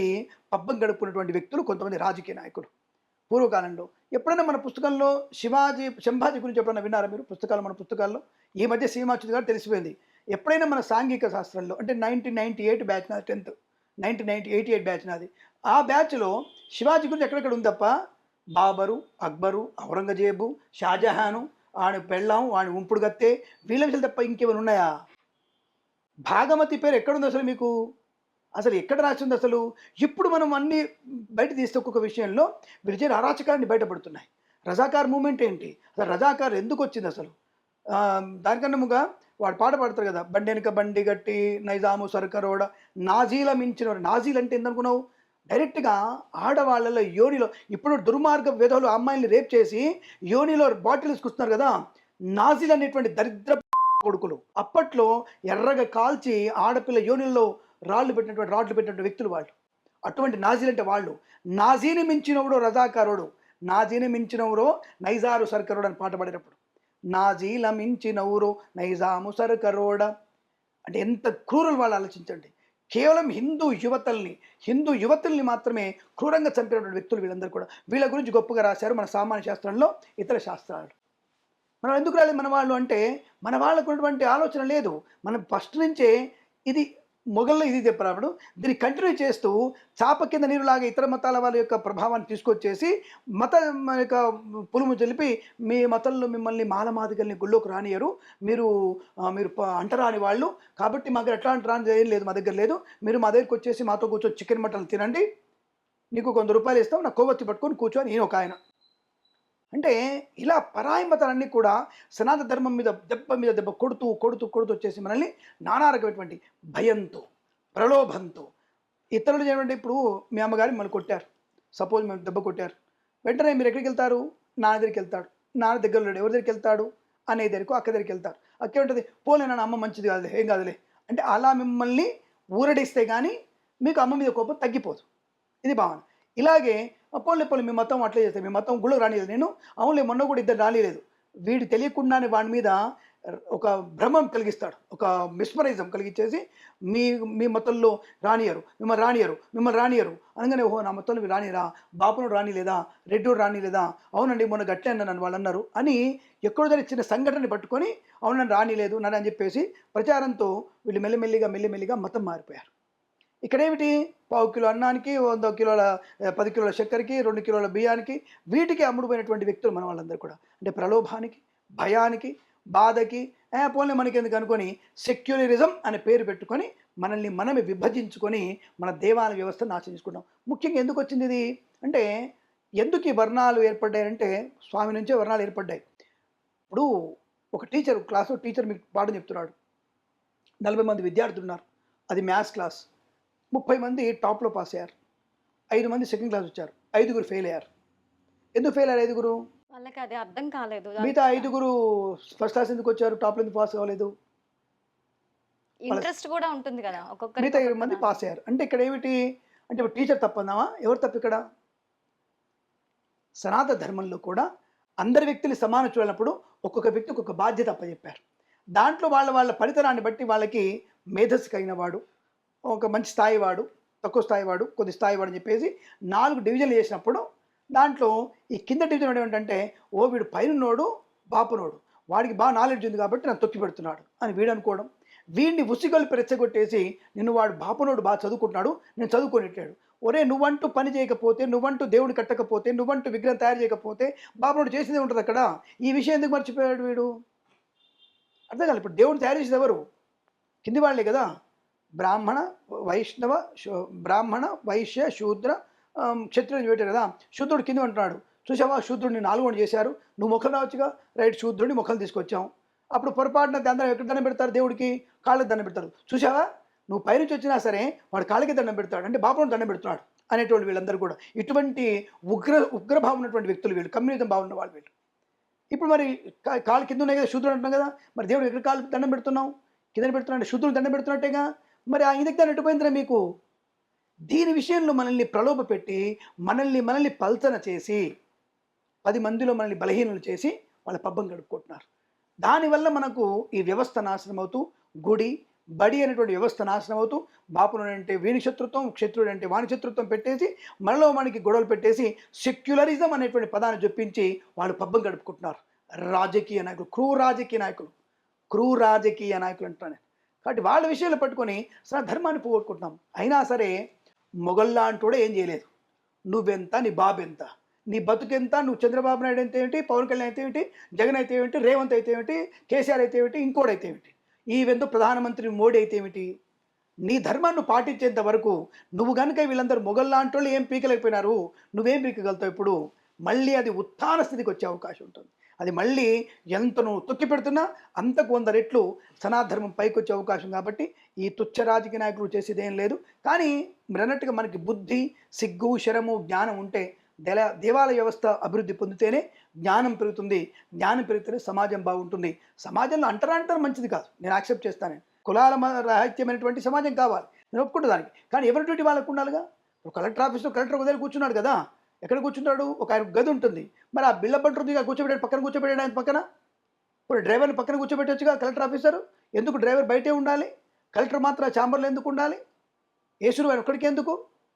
పబ్బం గడుపుకున్నటువంటి వ్యక్తులు కొంతమంది రాజకీయ నాయకులు పూర్వకాలంలో. ఎప్పుడైనా మన పుస్తకంలో శంభాజీ గురించి ఎప్పుడైనా విన్నారా మీరు? మన పుస్తకాల్లో ఈ మధ్య శ్రీమాచ్యుతి గారు తెలిసిపోయింది. ఎప్పుడైనా మన సాంఘిక శాస్త్రంలో అంటే 1998 బ్యాచ్ నాది, 10th 1988 బ్యాచ్ నాది. ఆ బ్యాచ్లో శివాజీ గురించి ఎక్కడెక్కడ ఉంది తప్ప బాబరు, అక్బరు, ఔరంగజేబు, షాజహాను, వాని పెళ్ళాం, వాని ఉంపుడు గత్తే, వీళ్ళ విషయాలు తప్ప ఇంకేమైనా ఉన్నాయా? భాగమతి పేరు ఎక్కడుంది అసలు మీకు? అసలు ఎక్కడ రాసింది అసలు? ఇప్పుడు మనం అన్ని బయట తీస్తే ఒక్కొక్క విషయంలో విజయ అరాచకాన్ని బయటపడుతున్నాయి. రజాకార్ మూమెంట్ ఏంటి అసలు? రజాకార్ ఎందుకు వచ్చింది అసలు? దానికన్నా వాడు పాట పాడతారు కదా, బండి వెనుక బండి గట్టి నైజాము సర్కరోడ నాజీల మించిన. నాజీలు అంటే ఏందనుకున్నావు? డైరెక్ట్గా ఆడవాళ్ళలో యోనిలో ఇప్పుడు దుర్మార్గ విధవులు అమ్మాయిల్ని రేప్ చేసి యోనిలో బాటిల్ తీసుకొస్తున్నారు కదా, నాజీలు అనేటువంటి దరిద్ర కొడుకులు. అప్పట్లో ఎర్రగా కాల్చి ఆడపిల్ల యోనిల్లో రాడ్లు పెట్టినటువంటి వ్యక్తులు వాళ్ళు. అటువంటి నాజీలు అంటే వాళ్ళు. నాజీని మించినవుడో రజాకారుడు, నాజీని మించినవురో నైజారు సర్కరుడు అని పాట పాడేటప్పుడు, నాజీల మించినవురో నైజాము సర్కరోడ అంటే ఎంత క్రూరులు వాళ్ళు ఆలోచించండి. కేవలం హిందూ యువతుల్ని మాత్రమే క్రూరంగా చంపినటువంటి వ్యక్తులు వీళ్ళందరూ కూడా. వీళ్ళ గురించి గొప్పగా రాశారు మన సామాన్య శాస్త్రంలో, ఇతర శాస్త్రాలు. మనం ఎందుకు రాలేదు మన వాళ్ళు అంటే, మన వాళ్ళకు ఉన్నటువంటి ఆలోచన లేదు. మనం ఫస్ట్ నుంచే ఇది మొఘల్లో ఇది చెప్పినప్పుడు దీన్ని కంటిన్యూ చేస్తూ చాప కింద నీరులాగా ఇతర మతాల వాళ్ళ యొక్క ప్రభావాన్ని తీసుకొచ్చేసి మత యొక్క పులుము తెలిపి మీ మతంలో మిమ్మల్ని మాలమాదిగల్ని గుళ్ళోకి రానియరు, మీరు అంటరాని వాళ్ళు, కాబట్టి మాకు ఎట్లాంటి రాని ఏం లేదు, మా దగ్గర లేదు, మీరు మా దగ్గరికి వచ్చేసి మాతో కూర్చొని చికెన్ మటన్ తినండి, నీకు ₹100 ఇస్తాం, నా కొవ్వొత్తి పట్టుకొని కూర్చొని నేను ఒక ఆయన అంటే ఇలా పరాయి మతాలన్నీ కూడా సనాతన ధర్మం మీద దెబ్బ కొడుతూ వచ్చేసి మనల్ని నానా రకమైనటువంటి భయంతో, ప్రలోభంతో ఇతరులు చేయమంటే, ఇప్పుడు మీ అమ్మగారి మిమ్మల్ని కొట్టారు, సపోజ్ మేము దెబ్బ కొట్టారు, వెంటనే మీరు ఎక్కడికి వెళ్తారు? నాన్న దగ్గరికి వెళ్తాడు. నాన్న దగ్గర లేడు, ఎవరి దగ్గరికి వెళ్తాడు? అనే దగ్గరకు, అక్క దగ్గరికి వెళ్తారు. అక్క ఉంటుంది, పోలే నాన్న అమ్మ మంచిది కాదులే, ఏం కాదులే అంటే అలా మిమ్మల్ని ఊరడిస్తే కానీ మీకు అమ్మ మీద కోపం తగ్గిపోదు. ఇది భావన. ఇలాగే పోలే మీ మతం అట్లే చేస్తే, మీ మతం గుళ్ళకు రానిలేదు, నేను అవునులే మొన్న కూడా ఇద్దరు రానిలేదు, వీడు తెలియకుండానే వాడి మీద ఒక భ్రమం కలిగిస్తాడు, ఒక మిస్మరైజం కలిగించేసి మీ మతంలో మిమ్మల్ని రానియరు అనగానే, ఓహో నా మతంలో రానిరా, బాపునుడు రానిలేదా, రెడ్డోడు రానిలేదా, అవునండి మొన్న గట్లే అన్న నన్ను వాళ్ళు అన్నారు అని ఎక్కడో జరిగిన చిన్న సంఘటనని పట్టుకొని అవును నన్ను రానిలేదు నన్ను అని చెప్పేసి ప్రచారంతో వీళ్ళు మెల్లిమెల్లిగా మతం మారిపోయారు. ఇక్కడేమిటి, 1/4 కిలో అన్నానికి, 100 కిలోల 10 కిలోల చక్కెరకి, 2 కిలోల బియ్యానికి, వీటికి అమ్ముడుపోయినటువంటి వ్యక్తులు మన వాళ్ళందరూ కూడా. అంటే ప్రలోభానికి, భయానికి, బాధకి, పోన్లే మనకెందుకు అనుకొని సెక్యులరిజం అనే పేరు పెట్టుకొని మనల్ని మనమే విభజించుకొని మన దేవాలయ వ్యవస్థను ఆచరించుకుంటాం. ముఖ్యంగా ఎందుకు వచ్చింది ఇది అంటే, ఎందుకు ఈ వర్ణాలు ఏర్పడ్డాయంటే స్వామి నుంచే వర్ణాలు ఏర్పడ్డాయి. ఇప్పుడు ఒక టీచర్ మీకు పాఠం చెప్తున్నాడు, 40 మంది విద్యార్థులు ఉన్నారు, అది మ్యాథ్స్ క్లాస్, 30 మంది టాప్లో పాస్ అయ్యారు, 5 మంది సెకండ్ క్లాస్ వచ్చారు, 5గురు ఫెయిల్ అయ్యారు. ఎందుకు ఫెయిల్ అయ్యారు 5గురు? వాళ్ళకి అది అర్థం కాలేదు. మిగతా 5గురు ఫస్ట్ క్లాస్ ఎందుకు వచ్చారు, టాప్లో ఎందుకు పాస్ కాలేదు? ఇంట్రెస్ట్ కూడా ఉంటుంది కదా ఒక్కొక్కరికి. మిగతా 7 మంది పాస్ అయ్యారు. అంటే ఇక్కడ ఏమిటి అంటే, ఇప్పుడు టీచర్ తప్పందామా? ఎవరు తప్పు ఇక్కడ? సనాతన ధర్మంలో కూడా అందరి వ్యక్తులు సమానం చూడనప్పుడు ఒక్కొక్క వ్యక్తికి ఒక్కొక్క బాధ్యత అప్పచెప్పారు. దాంట్లో వాళ్ళ ఫలితాన్ని బట్టి వాళ్ళకి మేధస్సు కలిగిన వాడు, ఒక మంచి స్థాయి వాడు, తక్కువ స్థాయి వాడు, కొద్ది స్థాయి వాడు అని చెప్పేసి 4 డివిజన్లు చేసినప్పుడు దాంట్లో ఈ కింద డివిజన్ ఏమిటంటే, ఓ వీడు పైనోడు బాపునోడు, వాడికి బాగా నాలెడ్జ్ ఉంది కాబట్టి నన్ను తొక్కి పెడుతున్నాడు అని వీడు అనుకోవడం, వీడిని ఉసిగొల్పి రెచ్చగొట్టేసి నిన్ను వాడు బాపునోడు బాగా చదువుకుంటున్నాడు, నేను చదువుకొనిట్టాడు, ఒరే నువ్వంటూ పని చేయకపోతే, నువ్వంటూ దేవుడు కట్టకపోతే, నువ్వంటూ విగ్రహం తయారు చేయకపోతే బాపునోడు చేసేదే ఉంటుంది అక్కడ. ఈ విషయం ఎందుకు మర్చిపోయాడు వీడు? అర్థం కాదు. ఇప్పుడు దేవుడు తయారు చేసేది ఎవరు? కింది వాళ్ళే కదా. బ్రాహ్మణ వైశ్య శూద్ర క్షత్రియుని పెట్టారు కదా. శూద్రుడు కింద అంటున్నాడు, చూసావా శూద్రుడిని 4 చేశారు, నువ్వు ముఖం రావచ్చుగా, రైట్ శూద్రుడిని ముఖం తీసుకొచ్చాం. అప్పుడు పొరపాటున దండం ఎక్కడ దండం పెడతారు? దేవుడికి కాళ్ళకి దండం పెడతారు. చూసావా నువ్వు పైనుంచి వచ్చినా సరే వాడు కాళ్ళకి దండం పెడతాడు, అంటే బాపును దండం పెడుతున్నాడు అనేటువంటి వీళ్ళందరూ కూడా ఇటువంటి ఉగ్రభావం ఉన్నటువంటి వ్యక్తులు వీళ్ళు, కమ్యూనిజం భావం ఉన్న వాళ్ళు వీళ్ళు. ఇప్పుడు మరి కాళ్ళు కింద ఉన్నాయి కదా, శూద్రుడు అంటున్నాం కదా, మరి దేవుడు ఎక్కడ కాళ్ళు దండం పెడుతున్నావు? కింద పెడుతున్నాడు, శూద్రుడు దండం పెడుతున్నట్టేగా. మరి ఆ ఇందుకు దాన్ని ఎట్టుపోయిందిరా మీకు? దీని విషయంలో మనల్ని ప్రలోభ పెట్టి మనల్ని పల్చన చేసి 10 మందిలో మనల్ని బలహీనలు చేసి వాళ్ళ పబ్బం గడుపుకుంటున్నారు. దానివల్ల మనకు ఈ వ్యవస్థ నాశనం అవుతూ, గుడి బడి అనేటువంటి వ్యవస్థ నాశనం అవుతూ, బాపును అంటే వీని శత్రుత్వం, క్షత్రుడు అంటే వాని శత్రుత్వం పెట్టేసి మనలో మనకి గొడవలు పెట్టేసి సెక్యులరిజం అనేటువంటి పదాన్ని జొప్పించి వాళ్ళు పబ్బం గడుపుకుంటున్నారు. రాజకీయ నాయకులు, క్రూ రాజకీయ నాయకులు అంటున్నాను. కాబట్టి వాళ్ళ విషయాలు పట్టుకొని అసలు ధర్మాన్ని పోగొట్టుకుంటున్నాం. అయినా సరే మొగల్లా అంటూడే ఏం చేయలేదు. నువ్వెంత, నీ బాబు ఎంత, నీ బతుకెంత, నువ్వు చంద్రబాబు నాయుడు అయితే ఏమిటి, పవన్ కళ్యాణ్ అయితే ఏమిటి, జగన్ అయితే ఏమిటి, రేవంత్ అయితే ఏమిటి, కేసీఆర్ అయితే ఏమిటి, ఇంకోడైతే ఏమిటి, ఈవెంతో ప్రధానమంత్రి మోడీ అయితే ఏమిటి, నీ ధర్మాన్ని పాటించేంత వరకు నువ్వు కనుక వీళ్ళందరూ మొగల్లాంటి వాళ్ళు ఏం పీకలేకపోయినారు, నువ్వేం పీకగలుగుతావు? ఇప్పుడు మళ్ళీ అది ఉత్థాన స్థితికి వచ్చే అవకాశం ఉంటుంది. అది మళ్ళీ ఎంత నువ్వు తొక్కి పెడుతున్నా అంతకు 100 రెట్లు సనాధర్మం పైకి వచ్చే అవకాశం. కాబట్టి ఈ తుచ్చ రాజకీయ నాయకులు చేసేది ఏం లేదు. కానీ మీరు అన్నట్టుగా మనకి బుద్ధి, సిగ్గు, శరము, జ్ఞానం ఉంటే దేవాలయ వ్యవస్థ అభివృద్ధి పొందితేనే జ్ఞానం పెరుగుతుంది. జ్ఞానం పెరిగితేనే సమాజం బాగుంటుంది. సమాజంలో అంటరాంటరం మంచిది కాదు, నేను యాక్సెప్ట్ చేస్తాను. కులాల రాహిత్యమైనటువంటి సమాజం కావాలి, నేను ఒప్పుకుంటా దానికి. కానీ ఎవరి డ్యూటీ వాళ్ళకు ఉండాలిగా. ఇప్పుడు కలెక్టర్ ఆఫీస్లో కలెక్టర్ ఒక దగ్గర కూర్చున్నాడు కదా, ఎక్కడ కూర్చుంటాడు? ఒక ఆయన గది ఉంటుంది, మరి ఆ బిల్ల బంటుందిగా కూర్చోబెట్టాడు, పక్కన కూర్చోబెట్టాడు ఆయన పక్కన. ఇప్పుడు డ్రైవర్ని పక్కన కూర్చోబెట్టొచ్చుగా కలెక్టర్ ఆఫీసరు. ఎందుకు డ్రైవర్ బయటే ఉండాలి, కలెక్టర్ మాత్రం ఛాంబర్లో ఎందుకు ఉండాలి? యేసుడు ఆయన ఒక్కడికి ఎందుకు?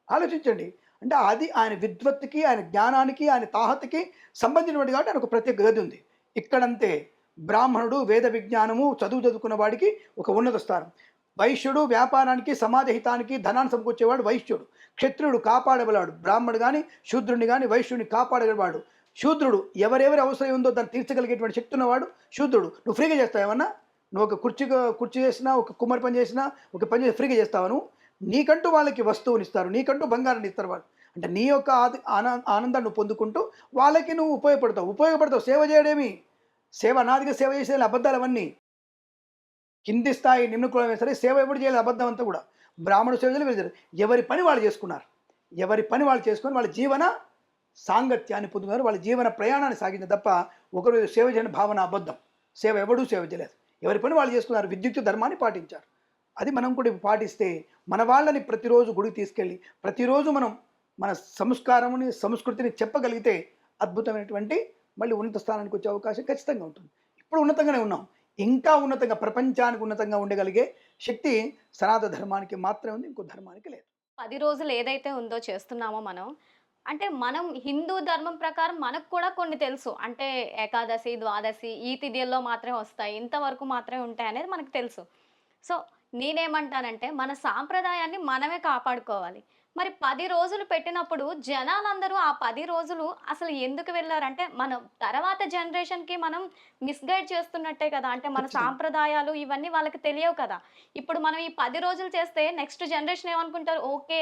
ఆలోచించండి. అంటే అది ఆయన విద్వత్తుకి, ఆయన జ్ఞానానికి, ఆయన తాహతకి సంబంధించినటువంటి కాబట్టి ఆయన ఒక ప్రత్యేక గది ఉంది. ఇక్కడంతే బ్రాహ్మణుడు వేద విజ్ఞానము చదువుకున్న వాడికి ఒక ఉన్నత స్థానం. వైశ్యుడు వ్యాపారానికి, సమాజ హితానికి ధనాన్ని సమకూర్చేవాడు వైశ్యుడు. క్షత్రుడు కాపాడగలవాడు, బ్రాహ్మణుడు కానీ శూద్రుని కానీ వైశ్యుడిని కాపాడగలవాడు. శూద్రుడు ఎవరెవరి అవసరం ఉందో దాన్ని తీర్చగలిగేటువంటి శక్తి ఉన్నవాడు శూద్రుడు. నువ్వు ఫ్రీగా చేస్తావు ఏమన్నా? నువ్వు ఒక కుర్చీ చేసినా, ఒక కుమ్మరి పని చేసినా, ఒక పని చేసి ఫ్రీగా చేస్తావు నువ్వు? నీకంటూ వాళ్ళకి వస్తువుని ఇస్తారు, నీకంటూ బంగారాన్ని ఇస్తారు వాళ్ళు. అంటే నీ యొక్క ఆనందాన్ని నువ్వు పొందుకుంటూ వాళ్ళకి నువ్వు ఉపయోగపడతావు. సేవ చేయడేమి, సేవ అనాదిగా సేవ చేసేది అబద్ధాలు అవన్నీ. కింది స్థాయి నిమ్న కులమే సరే సేవ ఎప్పుడు చేయలేదు, అబద్ధం అంతా కూడా. బ్రాహ్మణ సేవ చేయలేదు, ఎవరి పని వాళ్ళు చేసుకున్నారు. ఎవరి పని వాళ్ళు చేసుకొని వాళ్ళ జీవన సాంగత్యాన్ని పొందుకున్నారు, వాళ్ళ జీవన ప్రయాణాన్ని సాగింది తప్ప ఒకరు సేవ చేయని భావన అబద్ధం. సేవ ఎవడూ సేవ చేయలేదు, ఎవరి పని వాళ్ళు చేసుకున్నారు, విద్యుత్ ధర్మాన్ని పాటించారు. అది మనం కూడా పాటిస్తే మన వాళ్ళని ప్రతిరోజు గుడికి తీసుకెళ్ళి ప్రతిరోజు మనం మన సంస్కారముని, సంస్కృతిని చెప్పగలిగితే అద్భుతమైనటువంటి మళ్ళీ ఉన్నత స్థానానికి వచ్చే అవకాశం ఖచ్చితంగా ఉంటుంది. ఇప్పుడు ఉన్నతంగానే ఉన్నాం, ఇంకా ఉన్నతంగా ప్రపంచానికి ఉన్నతంగా ఉండగలిగే శక్తి సనాతన ధర్మానికి మాత్రమే ఉంది, ఇంకో ధర్మానికి లేదు. 10 రోజులు ఏదైతే ఉందో చేస్తున్నామో మనం, అంటే మనం హిందూ ధర్మం ప్రకారం మనకు కూడా కొన్ని తెలుసు. అంటే ఏకాదశి, ద్వాదశి ఈ తిథుల్లో మాత్రమే వస్తాయి, ఇంతవరకు మాత్రమే ఉంటాయి అనేది మనకు తెలుసు. సో నేనేమంటానంటే మన సాంప్రదాయాన్ని మనమే కాపాడుకోవాలి. మరి 10 రోజులు పెట్టినప్పుడు జనాలందరూ ఆ 10 రోజులు అసలు ఎందుకు వెళ్లారంటే, మనం తర్వాత జనరేషన్‌కి మనం మిస్‌గైడ్ చేస్తున్నట్టే కదా! అంటే మన ఖచ్చితంగా. సాంప్రదాయాలు ఇవన్నీ వాళ్ళకి తెలియవు కదా! ఇప్పుడు మనం ఈ 10 రోజులు చేస్తే నెక్స్ట్ జనరేషన్ ఏమనుకుంటారు? ఓకే.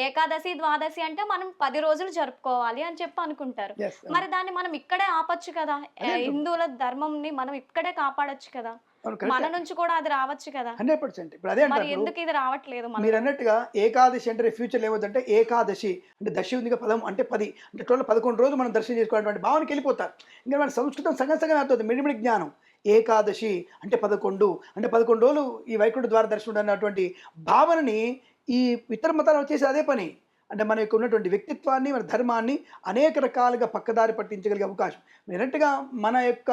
ఏకాదశి, ద్వాదశి అంటే మనం 10 రోజులు జరుపుకోవాలి అని చెప్పి అనుకుంటారు. ఎస్. మరి దాన్ని మనం ఇక్కడే ఆపొచ్చు కదా! అదే అంటున్నా. హిందువుల ధర్మంని మనం ఇక్కడే కాపాడొచ్చు కదా! అవును, మన కరెక్టే. నుంచి కూడా అది రావచ్చు కదా! 100%. ఇప్పుడు అదే మరి అంటారు. ఎందుకు ఇది రావట్లేదు మనకు? మీరు అన్నట్టుగా ఏకాదశి అంటే ఫ్యూచర్లో ఏమవుతుందంటే ఏకాదశి అంటే దశి ఉందిగా పదం అంటే 10 అంటే టోటల్ 11 రోజులు మనం దర్శనం చేసుకోవాలన్నటువంటి భావనకి వెళ్ళిపోతారు. ఇంకా మన సంస్కృతం సగం సగం అర్థం, మిడిమిడి జ్ఞానం. ఏకాదశి అంటే 11 అంటే 11 రోజులు ఈ వైకుంఠ ద్వార దర్శనం అన్నటువంటి భావనని ఈ ఇతర మతాలు వచ్చేసి అదే పని. అంటే మన యొక్క ఉన్నటువంటి వ్యక్తిత్వాన్ని, మన ధర్మాన్ని అనేక రకాలుగా పక్కదారి పట్టించగలిగే అవకాశం. మీరు అన్నట్టుగా మన యొక్క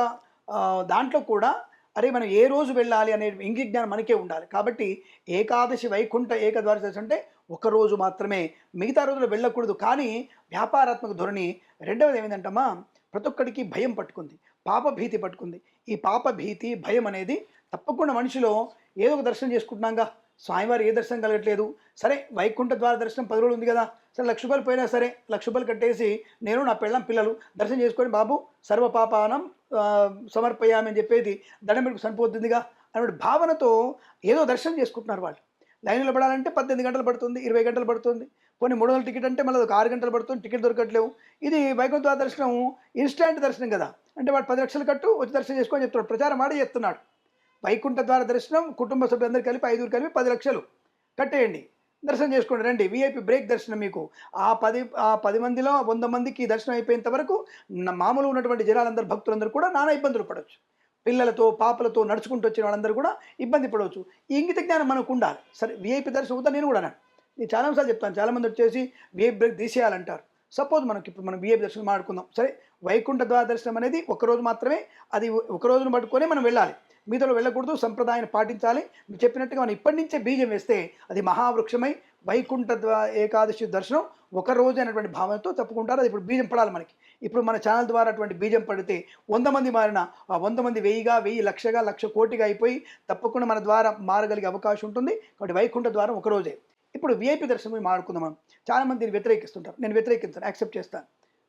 దాంట్లో కూడా అరే మనం ఏ రోజు వెళ్ళాలి అనే ఇంగిత జ్ఞానం మనకే ఉండాలి. కాబట్టి ఏకాదశి వైకుంఠ ఏకద్వార దర్శనం అంటే ఒకరోజు మాత్రమే, మిగతా రోజులు వెళ్ళకూడదు. కానీ వ్యాపారాత్మక ధోరణి. రెండవది ఏమిటంటమ్మా, ప్రతి ఒక్కడికి భయం పట్టుకుంది, పాప భీతి పట్టుకుంది. ఈ పాప భీతి, భయం అనేది తప్పకుండా మనిషిలో ఏదో ఒక దర్శనం చేసుకుంటున్నాగా, స్వామివారు ఏ దర్శనం కలగట్లేదు, సరే వైకుంఠ ద్వార దర్శనం 10 రోజులు ఉంది కదా, సరే ₹1,00,000 పోయినా సరే ₹1,00,000 కట్టేసి నేను నా పెళ్ళం పిల్లలు దర్శనం చేసుకొని బాబు సర్వ పాపానం సమర్పయామి అని చెప్పేది దండం పెట్టుకు సరిపోతుందిగా అనే భావనతో ఏదో దర్శనం చేసుకుంటున్నారు వాళ్ళు. లైన్లో పడాలంటే 18 గంటలు పడుతుంది, 20 గంటలు పడుతుంది. కొన్ని 300 టికెట్ అంటే మళ్ళీ ఒక 6 గంటలు పడుతుంది, టికెట్ దొరకట్లేవు. ఇది వైకుంఠ ద్వార దర్శనం ఇన్స్టాంట్ దర్శనం కదా, అంటే వాడు 10 లక్షలు కట్టు వచ్చి దర్శనం చేసుకొని చెప్తున్నాడు, ప్రచారం ఆడే చెప్తున్నాడు. వైకుంఠ ద్వార దర్శనం కుటుంబ సభ్యులందరూ కలిపి 5 కలిపి 10 లక్షలు కట్టేయండి, దర్శనం చేసుకోండి రండి, వీఐపీ బ్రేక్ దర్శనం మీకు. ఆ 10 మందిలో 100 మందికి దర్శనం అయిపోయేంత వరకు మామూలు ఉన్నటువంటి జనాలందరూ భక్తులందరూ కూడా నానా ఇబ్బందులు పడవచ్చు. పిల్లలతో పాపలతో నడుచుకుంటూ వచ్చిన వాళ్ళందరూ కూడా ఇబ్బంది పడవచ్చు. ఈ ఇంగిత జ్ఞానం మనకు ఉండాలి. సరే వీఐపీ దర్శనం అవుతా నేను కూడా అన్నాను, నేను చాలాసార్లు చెప్తాను, చాలామంది వచ్చేసి వీఐపీ బ్రేక్ తీసేయాలంటారు. సపోజ్ మనకి ఇప్పుడు మనం వీఐపీ దర్శనం మాడుకుందాం, సరే వైకుంఠ ద్వార దర్శనం అనేది ఒకరోజు మాత్రమే, అది ఒక రోజును పట్టుకొని మనం వెళ్ళాలి, మీతో వెళ్ళకూడదు, సంప్రదాయాన్ని పాటించాలి. మీరు చెప్పినట్టుగా మనం ఇప్పటి నుంచే బీజం వేస్తే అది మహావృక్షమై వైకుంఠ ఏకాదశి దర్శనం ఒక రోజు అనేటువంటి భావనతో తప్పుకుంటారు. అది ఇప్పుడు బీజం పడాలి మనకి. ఇప్పుడు మన ఛానల్ ద్వారా అటువంటి బీజం పడితే 100 మంది మారిన ఆ 100 మంది 1000గా 1000 లక్షగా 1,00,000 కోటిగా అయిపోయి తప్పకుండా మన ద్వారా మారగలిగే అవకాశం ఉంటుంది. కాబట్టి వైకుంఠ ద్వారం ఒక రోజే. ఇప్పుడు వీఐపీ దర్శనం మాడుకుందాం. మనం చాలామంది దీన్ని వ్యతిరేకిస్తుంటారు, నేను వ్యతిరేకించాను, యాక్సెప్ట్ చేస్తాను.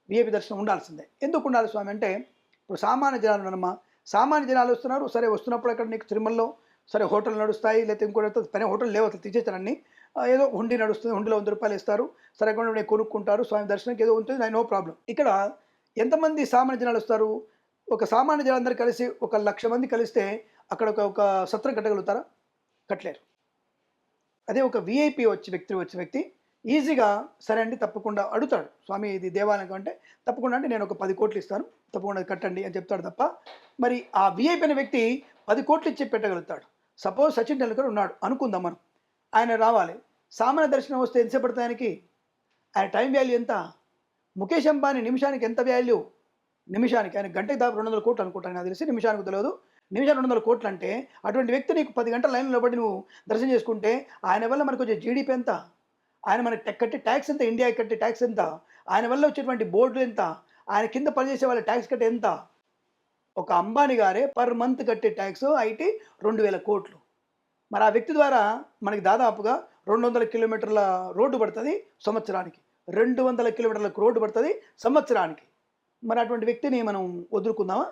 వీఐపీ దర్శనం ఉండాల్సిందే. ఎందుకు ఉండాలి స్వామి అంటే, ఇప్పుడు సామాన్య జనాలు ఉన్నారమ్మా, సామాన్య జనాలు వస్తున్నారు, సరే వస్తున్నప్పుడు అక్కడ నీకు తిరుమలలో సరే హోటల్ నడుస్తాయి, లేకపోతే ఇంకోటి పైన హోటల్ లేవు, అసలు తీసేస్తారన్నీ. ఏదో హుండీ నడుస్తుంది, హుండీలో ₹100 ఇస్తారు, సరే అక్కడ కొనుక్కుంటారు, స్వామి దర్శనానికి ఏదో ఉంటుంది, నో ప్రాబ్లం. ఇక్కడ ఎంతమంది సామాన్య జనాలు వస్తారు? ఒక సామాన్య జనాలందరూ కలిసి ఒక 1,00,000 మంది కలిస్తే అక్కడ ఒక సత్రం కట్టగలుగుతారా? కట్టలేరు. అదే ఒక విఐపి వచ్చే వ్యక్తి ఈజీగా సరే అండి తప్పకుండా అడుగుతాడు, స్వామి ఇది దేవాలయం అంటే తప్పకుండా అంటే నేను ఒక 10 కోట్లు ఇస్తాను తప్పకుండా అది కట్టండి అని చెప్తాడు తప్ప, మరి ఆ విఐపి అనే వ్యక్తి 10 కోట్లు ఇచ్చి పెట్టగలుగుతాడు. సపోజ్ సచిన్ టెండూల్కర్ ఉన్నాడు అనుకుందాం మనం, ఆయన రావాలి, సామాన్య దర్శనం వస్తే ఎంతసేపు పడుతుంది ఆయనకి? ఆయన టైం వాల్యూ ఎంత? ముఖేష్ అంబానీ నిమిషానికి ఎంత వాల్యూ? నిమిషానికి ఆయన గంటకి దాదాపు 200 కోట్లు అనుకుంటాను నాకు తెలిసి, నిమిషానికి తెలియదు. నిమిషానికి 200 కోట్లు అంటే అటువంటి వ్యక్తి నీకు 10 గంటల లైన్లో నిలబడి నువ్వు దర్శనం చేసుకుంటే ఆయన వల్ల మనకు వచ్చే జీడిపి ఎంత? ఆయన మనకి కట్టే ట్యాక్స్ ఎంత? ఇండియాకి కట్టే ట్యాక్స్ ఎంత? ఆయన వల్ల వచ్చేటువంటి బోర్డులు ఎంత? ఆయన కింద పనిచేసే వాళ్ళ ట్యాక్స్ కట్టే ఎంత? ఒక అంబానీ గారే పర్ మంత్ కట్టే ట్యాక్స్ ఐటీ 2000 కోట్లు. మరి ఆ వ్యక్తి ద్వారా మనకి దాదాపుగా 200 కిలోమీటర్ల రోడ్డు పడుతుంది సంవత్సరానికి, 200 కిలోమీటర్ల రోడ్డు పడుతుంది సంవత్సరానికి. మరి అటువంటి వ్యక్తిని మనం వదులుకుందామా?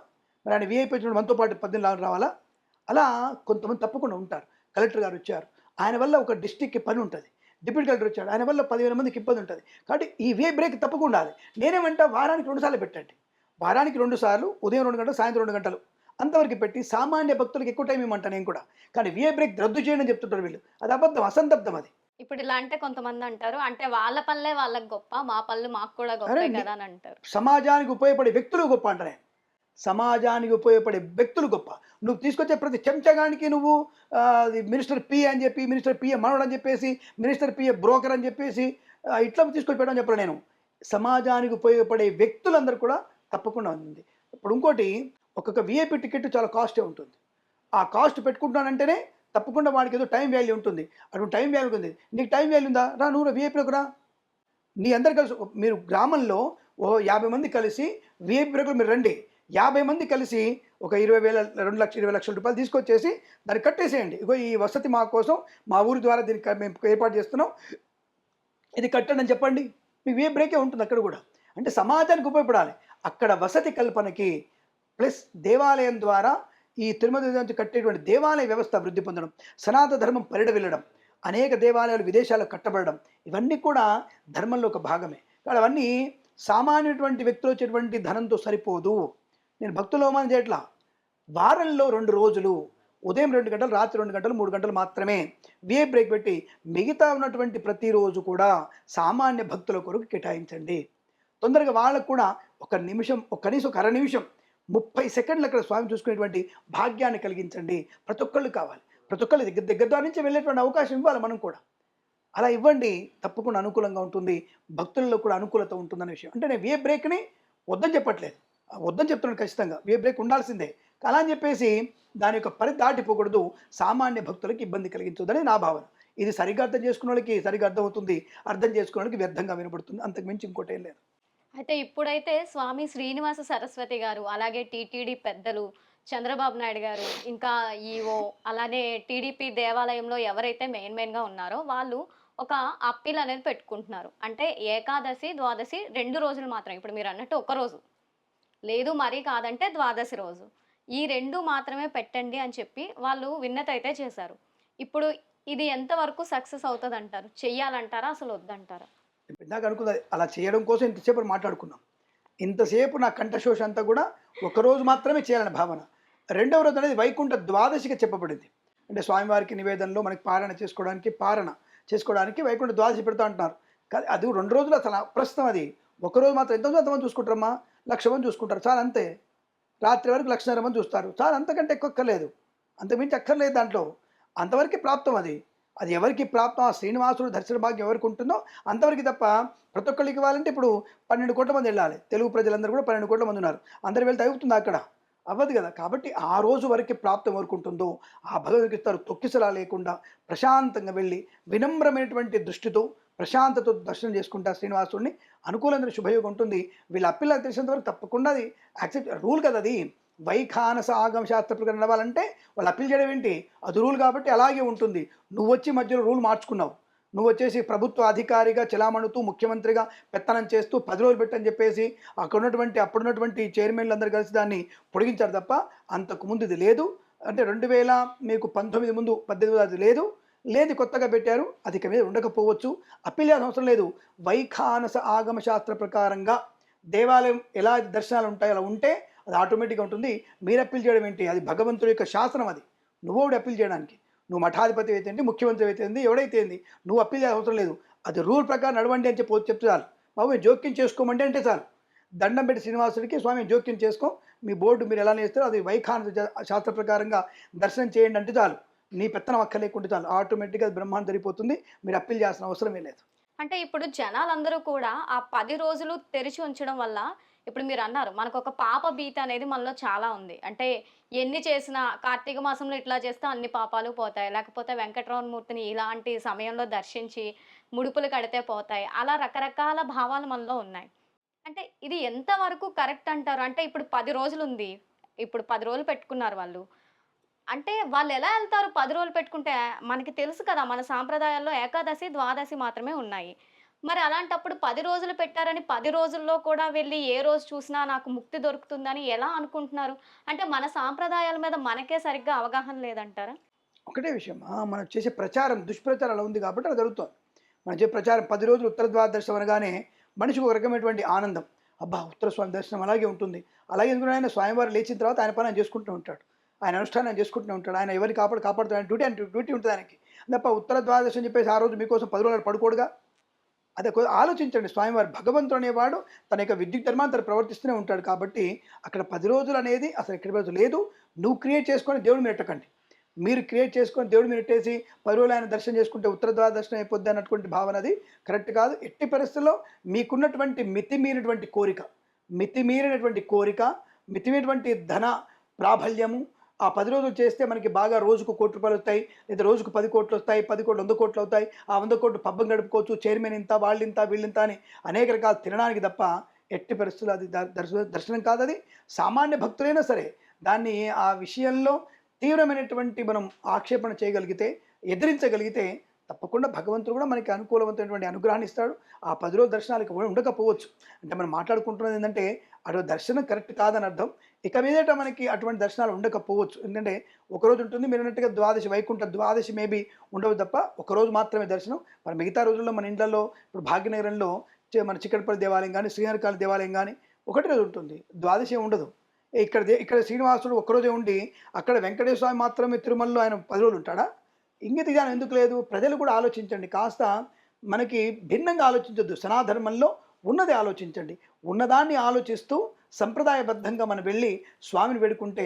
మరి ఆయన విఐపీ వచ్చినప్పుడు మనతో పాటు 18 రావాలా? అలా కొంతమంది తప్పకుండా ఉంటారు. కలెక్టర్ గారు వచ్చారు, ఆయన వల్ల ఒక డిస్టిక్కి పని ఉంటుంది. డిప్యూటీ కలెక్టర్ వచ్చాడు, ఆయన వల్ల 10,000 మందికి ఇబ్బంది ఉంటుంది. కాబట్టి ఈ విఐ బ్రేక్ తప్పకుండా ఉండాలి. నేనేమంటా వారానికి 2 సార్లు పెట్టండి, వారానికి 2 సార్లు, ఉదయం 2 గంటలు, సాయంత్రం 2 గంటలు అంతవరకు పెట్టి సామాన్య భక్తులకు ఎక్కువ టైం ఇవ్వమంటా నేను కూడా. కానీ విఐ బ్రేక్ రద్దు చేయండి అని చెప్తుంటారు వీళ్ళు. అది అబద్ధం, అసందబ్ధం అది. ఇప్పుడు ఇలా అంటే కొంతమంది అంటారు, అంటే వాళ్ళ పనులే వాళ్ళకి గొప్ప, మా పనులు మాకు కూడా అరే గొప్పే కదా అని అంటారు. సమాజానికి ఉపయోగపడే వ్యక్తులు గొప్ప అంటారే. సమాజానికి ఉపయోగపడే వ్యక్తులు గొప్ప. నువ్వు తీసుకొచ్చే ప్రతి చెంచగానికి నువ్వు మినిస్టర్ పి అని చెప్పి, మినిస్టర్ పిఏ మనోడు అని చెప్పేసి, మినిస్టర్ పిఏ బ్రోకర్ అని చెప్పేసి ఇట్లా తీసుకొచ్చి పెట్టడం చెప్పాను నేను. సమాజానికి ఉపయోగపడే వ్యక్తులందరూ కూడా తప్పకుండా ఉంది. ఇప్పుడు ఇంకోటి, ఒక్కొక్క విఐపి టికెట్ చాలా కాస్టే ఉంటుంది. ఆ కాస్ట్ పెట్టుకుంటున్నానంటేనే తప్పకుండా వాడికి ఏదో టైం వాల్యూ ఉంటుంది. అటువంటి టైం వాల్యూ ఉంటుంది. నీకు టైం వాల్యూ ఉందా? రా నువ్వు విఐపిలోకి రా. మీ అందరు కలిసి మీరు గ్రామంలో 50 మంది కలిసి విఐపి బ్రేకులు మీరు రండి. 50 మంది కలిసి ఒక 20,000, 2 లక్షల రూపాయలు తీసుకొచ్చేసి దాన్ని కట్టేసేయండి. ఇగో ఈ వసతి మా కోసం, మా ఊరి ద్వారా దీనికి మేము ఏర్పాటు చేస్తున్నాం, ఇది కట్టండి అని చెప్పండి. మీకు విఐపి బ్రేకే ఉంటుంది అక్కడ కూడా. అంటే సమాజానికి ఉపయోగపడాలి. అక్కడ వసతి కల్పనకి ప్లస్ దేవాలయం ద్వారా ఈ తిరుమల నుంచి కట్టేటువంటి దేవాలయ వ్యవస్థ అభివృద్ధి పొందడం, సనాతన ధర్మం పరిడవిల్లడం, అనేక దేవాలయాలు విదేశాలకు కట్టబడడం, ఇవన్నీ కూడా ధర్మంలో ఒక భాగమే. కానీ అవన్నీ సామాన్యటువంటి వ్యక్తులు వచ్చేటువంటి ధనంతో సరిపోదు. నేను భక్తుల అవమానం చేయట్లా. వారంలో 2 రోజులు, ఉదయం 2 గంటలు, రాత్రి 2 గంటలు, 3 గంటలు మాత్రమే విఐ బ్రేక్ పెట్టి మిగతా ఉన్నటువంటి ప్రతిరోజు కూడా సామాన్య భక్తుల కొరకు కేటాయించండి. తొందరగా వాళ్ళకు కూడా ఒక నిమిషం, కనీసం ఒక 1/2 నిమిషం, 30 సెకండ్లు అక్కడ స్వామి చూసుకునేటువంటి భాగ్యాన్ని కలిగించండి. ప్రతి ఒక్కళ్ళు కావాలి. ప్రతి ఒక్కళ్ళు దగ్గర నుంచి వెళ్ళేటువంటి అవకాశం ఇవ్వాలి మనం కూడా. అలా ఇవ్వండి, తప్పకుండా అనుకూలంగా ఉంటుంది, భక్తుల్లో కూడా అనుకూలత ఉంటుందనే విషయం. అంటే నేను విఐ బ్రేక్ని వద్దని చెప్పట్లేదు, వద్దని చెప్తున్నాను. ఖచ్చితంగా విఐ బ్రేక్ ఉండాల్సిందే. అలా అని చెప్పేసి దాని యొక్క పరిధి దాటిపోకూడదు, సామాన్య భక్తులకు ఇబ్బంది కలిగించొద్దని నా భావన. ఇది సరిగ్గా అర్థం చేసుకున్న వాళ్ళకి సరిగ్గా అర్థమవుతుంది, అర్థం చేసుకున్న వాళ్ళకి వ్యర్థంగా వినపడుతుంది, అంతకు మించి ఇంకోటి ఏం లేదు. అయితే ఇప్పుడైతే స్వామి శ్రీనివాస సరస్వతి గారు, అలాగే టీటీడీ పెద్దలు, చంద్రబాబు నాయుడు గారు, ఇంకా ఈఓ, అలానే టీడీపీ దేవాలయంలో ఎవరైతే మెయిన్గా ఉన్నారో వాళ్ళు ఒక అప్పీల్ అనేది పెట్టుకుంటున్నారు. అంటే ఏకాదశి, ద్వాదశి 2 రోజులు మాత్రం. ఇప్పుడు మీరు అన్నట్టు ఒక రోజు లేదు, మరీ కాదంటే ద్వాదశి రోజు, ఈ 2 మాత్రమే పెట్టండి అని చెప్పి వాళ్ళు విన్నతి అయితే చేశారు. ఇప్పుడు ఇది ఎంతవరకు సక్సెస్ అవుతుంది అంటారు? చెయ్యాలంటారా, అసలు వద్దంటారా? ఇందాక అనుకున్నది అలా చేయడం కోసం ఇంతసేపు మాట్లాడుకున్నాం. ఇంతసేపు నా కంఠశోష అంతా కూడా ఒకరోజు మాత్రమే చేయాలని భావన. రెండవ రోజు అనేది వైకుంఠ ద్వాదశిగా చెప్పబడింది. అంటే స్వామివారికి నివేదనలో మనకి చేసుకోవడానికి వైకుంఠ ద్వాదశి పెడతా అంటున్నారు. కానీ అది 2 రోజులు అసలు ప్రస్తుతం. అది ఒకరోజు మాత్రం ఎంతమంది చూసుకుంటారమ్మా? 1,00,000 మంది చూసుకుంటారు, చాలా అంతే. రాత్రి వరకు 1,50,000 మంది చూస్తారు, చాలా. అంతకంటే ఎక్కువ అక్కర్లేదు, అంతకుమించి అక్కర్లేదు దాంట్లో. అంతవరకు ప్రాప్తం అది. అది ఎవరికి ప్రాప్తం, ఆ శ్రీనివాసుడు దర్శన భాగ్యం ఎవరికి ఉంటుందో అంతవరకు తప్ప ప్రతి ఒక్కరికి ఇవ్వాలంటే ఇప్పుడు 12 కోట్ల మంది వెళ్ళాలి. తెలుగు ప్రజలందరూ కూడా 12 కోట్ల మంది ఉన్నారు. అందరు వెళ్తే అవుతుంది అక్కడ? అవ్వదు కదా. కాబట్టి ఆ రోజు వరకు ప్రాప్తం ఎవరికి ఉంటుందో ఆ భగవంతుడికి ఇస్తారు. తొక్కిసలా లేకుండా ప్రశాంతంగా వెళ్ళి వినమ్రమైనటువంటి దృష్టితో ప్రశాంతతో దర్శనం చేసుకుంటా శ్రీనివాసుడిని. అనుకూలమైన శుభయోగం ఉంటుంది. వీళ్ళ అప్పిల్లా తెలిసినంత వరకు తప్పకుండా అది యాక్సెప్ట్ రూల్ కదా. అది వైఖానస ఆగమ శాస్త్ర ప్రకారం నడవాలంటే వాళ్ళు అప్పీల్ చేయడం ఏంటి? అది రూల్ కాబట్టి అలాగే ఉంటుంది. నువ్వు వచ్చి మధ్యలో రూల్ మార్చుకున్నావు. నువ్వు వచ్చేసి ప్రభుత్వ అధికారిగా చెలామణుతూ ముఖ్యమంత్రిగా పెత్తనం చేస్తూ 10 రోజులు పెట్టని చెప్పేసి అప్పుడున్నటువంటి చైర్మన్లు అందరూ కలిసి దాన్ని పొడిగించారు తప్ప అంతకుముందు ఇది లేదు. అంటే 2019 ముందు 18 అది లేదు కొత్తగా పెట్టారు. అది ఇక మీద ఉండకపోవచ్చు. అప్పీల్ చేయాల్సిన అవసరం లేదు. వైఖానస ఆగమ శాస్త్ర ప్రకారంగా దేవాలయం ఎలా దర్శనాలు ఉంటాయో అలా ఉంటే అది ఆటోమేటిక్గా ఉంటుంది. మీరు అప్పీల్ చేయడం ఏంటి? అది భగవంతుడి యొక్క శాసనం. అది నువ్వు అప్పీల్ చేయడానికి. నువ్వు మఠాధిపతి అయితే ఏంటి, ముఖ్యమంత్రి అయితే ఏంది, ఎవడైతే ఏంది, నువ్వు అప్పీల్ చేయాల్సిన అవసరం లేదు. అది రూల్ ప్రకారం నడవండి అని చెప్తే చాలు. బాబు మీరు జోక్యం చేసుకోమంటే అంటే చాలు. దండం పెట్టి శ్రీనివాసుడికి స్వామి జోక్యం చేసుకో, మీ బోర్డు మీరు ఎలా నేస్తారో అది వైఖాన శాస్త్ర ప్రకారంగా దర్శనం చేయండి అంటే చాలు. నీ పెత్తనం అక్కర్లేకుంటే చాలు, ఆటోమేటిక్గా అది బ్రహ్మాండం జరిగిపోతుంది. మీరు అప్పీల్ చేయాల్సిన అవసరమే లేదు. అంటే ఇప్పుడు జనాలందరూ కూడా ఆ 10 రోజులు తెరిచి ఉంచడం వల్ల ఇప్పుడు మీరన్నారు మనకొక పాప భీతి అనేది మనలో చాలా ఉంది. అంటే ఎన్ని చేసినా కార్తీక మాసంలో ఇట్లా చేస్తే అన్ని పాపాలు పోతాయి. లేకపోతే వెంకటరమణ మూర్తిని ఇలాంటి సమయంలో దర్శించి ముడుపులు కడితే పోతాయి. అలా రకరకాల భావాలు మనలో ఉన్నాయి. అంటే ఇది ఎంతవరకు కరెక్ట్ అంటారు? అంటే ఇప్పుడు 10 రోజులుంది. ఇప్పుడు 10 రోజులు పెట్టుకున్నారు వాళ్ళు. అంటే వాళ్ళెలా ఎళ్తారు 10 రోజులు పెట్టుకుంటే? మనకి తెలుసు కదా! మన సాంప్రదాయాల్లో ఏకాదశి, ద్వాదశి మాత్రమే ఉన్నాయి. మరి అలాంటప్పుడు 10 రోజులు పెట్టారని 10 రోజుల్లో కూడా వెళ్లి ఏ రోజు చూసినా నాకు ముక్తి దొరుకుతుందని ఎలా అనుకుంటున్నారు? అంటే మన సాంప్రదాయాల మీద మనకే సరిగ్గా అవగాహన లేదంటారా? ఒకటే విషయం, మనం చేసే ప్రచారం దుష్ప్రచారం అలా ఉంది కాబట్టి అలా జరుగుతుంది. మనం చేసే ప్రచారం 10 రోజులు ఉత్తర ద్వార దర్శనం అనగానే మనిషికి ఒక రకమైనటువంటి ఆనందం. అబ్బా! ఉత్తర స్వామి దర్శనం అలాగే ఉంటుంది. అలాగే ఎందుకంటే ఆయన స్వామివారు లేచిన తర్వాత ఆయన పని ఆయన చేసుకుంటూ ఉంటాడు. ఆయన అనుష్ఠానం ఆయన చేసుకుంటూనే ఉంటాడు. ఆయన ఎవరిని కాపాడుతాడు, ఆయన డ్యూటీ ఉంటుంది ఆయనకి. తప్ప ఉత్తర ద్వాదశి అని చెప్పేసి ఆ రోజు మీకోసం 10 రోజులు పడుకోడుగా. అదే ఆలోచించండి, స్వామివారు భగవంతుడు అనేవాడు తన యొక్క విద్యుత్ ధర్మాన్ని తను ప్రవర్తిస్తూనే ఉంటాడు. కాబట్టి అక్కడ 10 రోజులు అనేది అసలు ఎక్కడి రోజు లేదు. నువ్వు క్రియేట్ చేసుకొని దేవుడు మీరు ఎట్టకండి. మీరు క్రియేట్ చేసుకొని దేవుడు మీరు ఎట్టేసి 10 రోజులు ఆయన దర్శనం చేసుకుంటే ఉత్తర ద్వార దర్శనం అయిపోద్ది అన్నటువంటి భావన అది కరెక్ట్ కాదు. ఎట్టి పరిస్థితుల్లో మీకున్నటువంటి మితిమీరినటువంటి కోరిక, మితిమీరినటువంటి ధన ప్రాబల్యము ఆ 10 రోజులు చేస్తే మనకి బాగా రోజుకు ₹1,00,00,000 వస్తాయి, లేదా రోజుకు 10 కోట్లు వస్తాయి, 10 కోట్లు 100 కోట్లు అవుతాయి. ఆ 100 కోట్లు పబ్బం గడుపుకోవచ్చు, చైర్మన్ ఇంత, వాళ్ళింత, వీళ్ళింత అని అనేక రకాలు తినడానికి తప్ప ఎట్టి పరిస్థితులు అది దర్శనం కాదు. అది సామాన్య భక్తులైనా సరే దాన్ని ఆ విషయంలో తీవ్రమైనటువంటి మనం ఆక్షేపణ చేయగలిగితే, ఎదిరించగలిగితే తప్పకుండా భగవంతుడు కూడా మనకి అనుకూలమైనటువంటి అనుగ్రహాన్ని ఇస్తాడు. ఆ 10 రోజుల దర్శనాలకు ఉండకపోవచ్చు. అంటే మనం మాట్లాడుకుంటున్నది ఏంటంటే అటువంటి దర్శనం కరెక్ట్ కాదని అర్థం. ఇక మీదట మనకి అటువంటి దర్శనాలు ఉండకపోవచ్చు. ఎందుకంటే ఒకరోజు ఉంటుంది, మీరు అన్నట్టుగా ద్వాదశి వైకుంఠ ద్వాదశి మేబీ ఉండవు తప్ప ఒకరోజు మాత్రమే దర్శనం. మరి మిగతా రోజుల్లో మన ఇండ్లలో ఇప్పుడు భాగ్యనగరంలో మన చిక్కడపల్లి దేవాలయం కానీ, శ్రీహరికాళి దేవాలయం కానీ ఒకటి రోజు ఉంటుంది, ద్వాదశి ఉండదు. ఇక్కడ శ్రీనివాసుడు ఒక్కరోజే ఉండి అక్కడ వెంకటేశ్వర స్వామి మాత్రమే తిరుమలలో ఆయన 10 రోజులు ఉంటాడా? ఇంగిత జ్ఞానం ఎందుకు లేదు? ప్రజలు కూడా ఆలోచించండి. కాస్త మనకి భిన్నంగా ఆలోచించొద్దు. సనాధర్మంలో ఉన్నది ఆలోచించండి. ఉన్నదాన్ని ఆలోచిస్తూ సంప్రదాయబద్ధంగా మనం వెళ్ళి స్వామిని వేడుకుంటే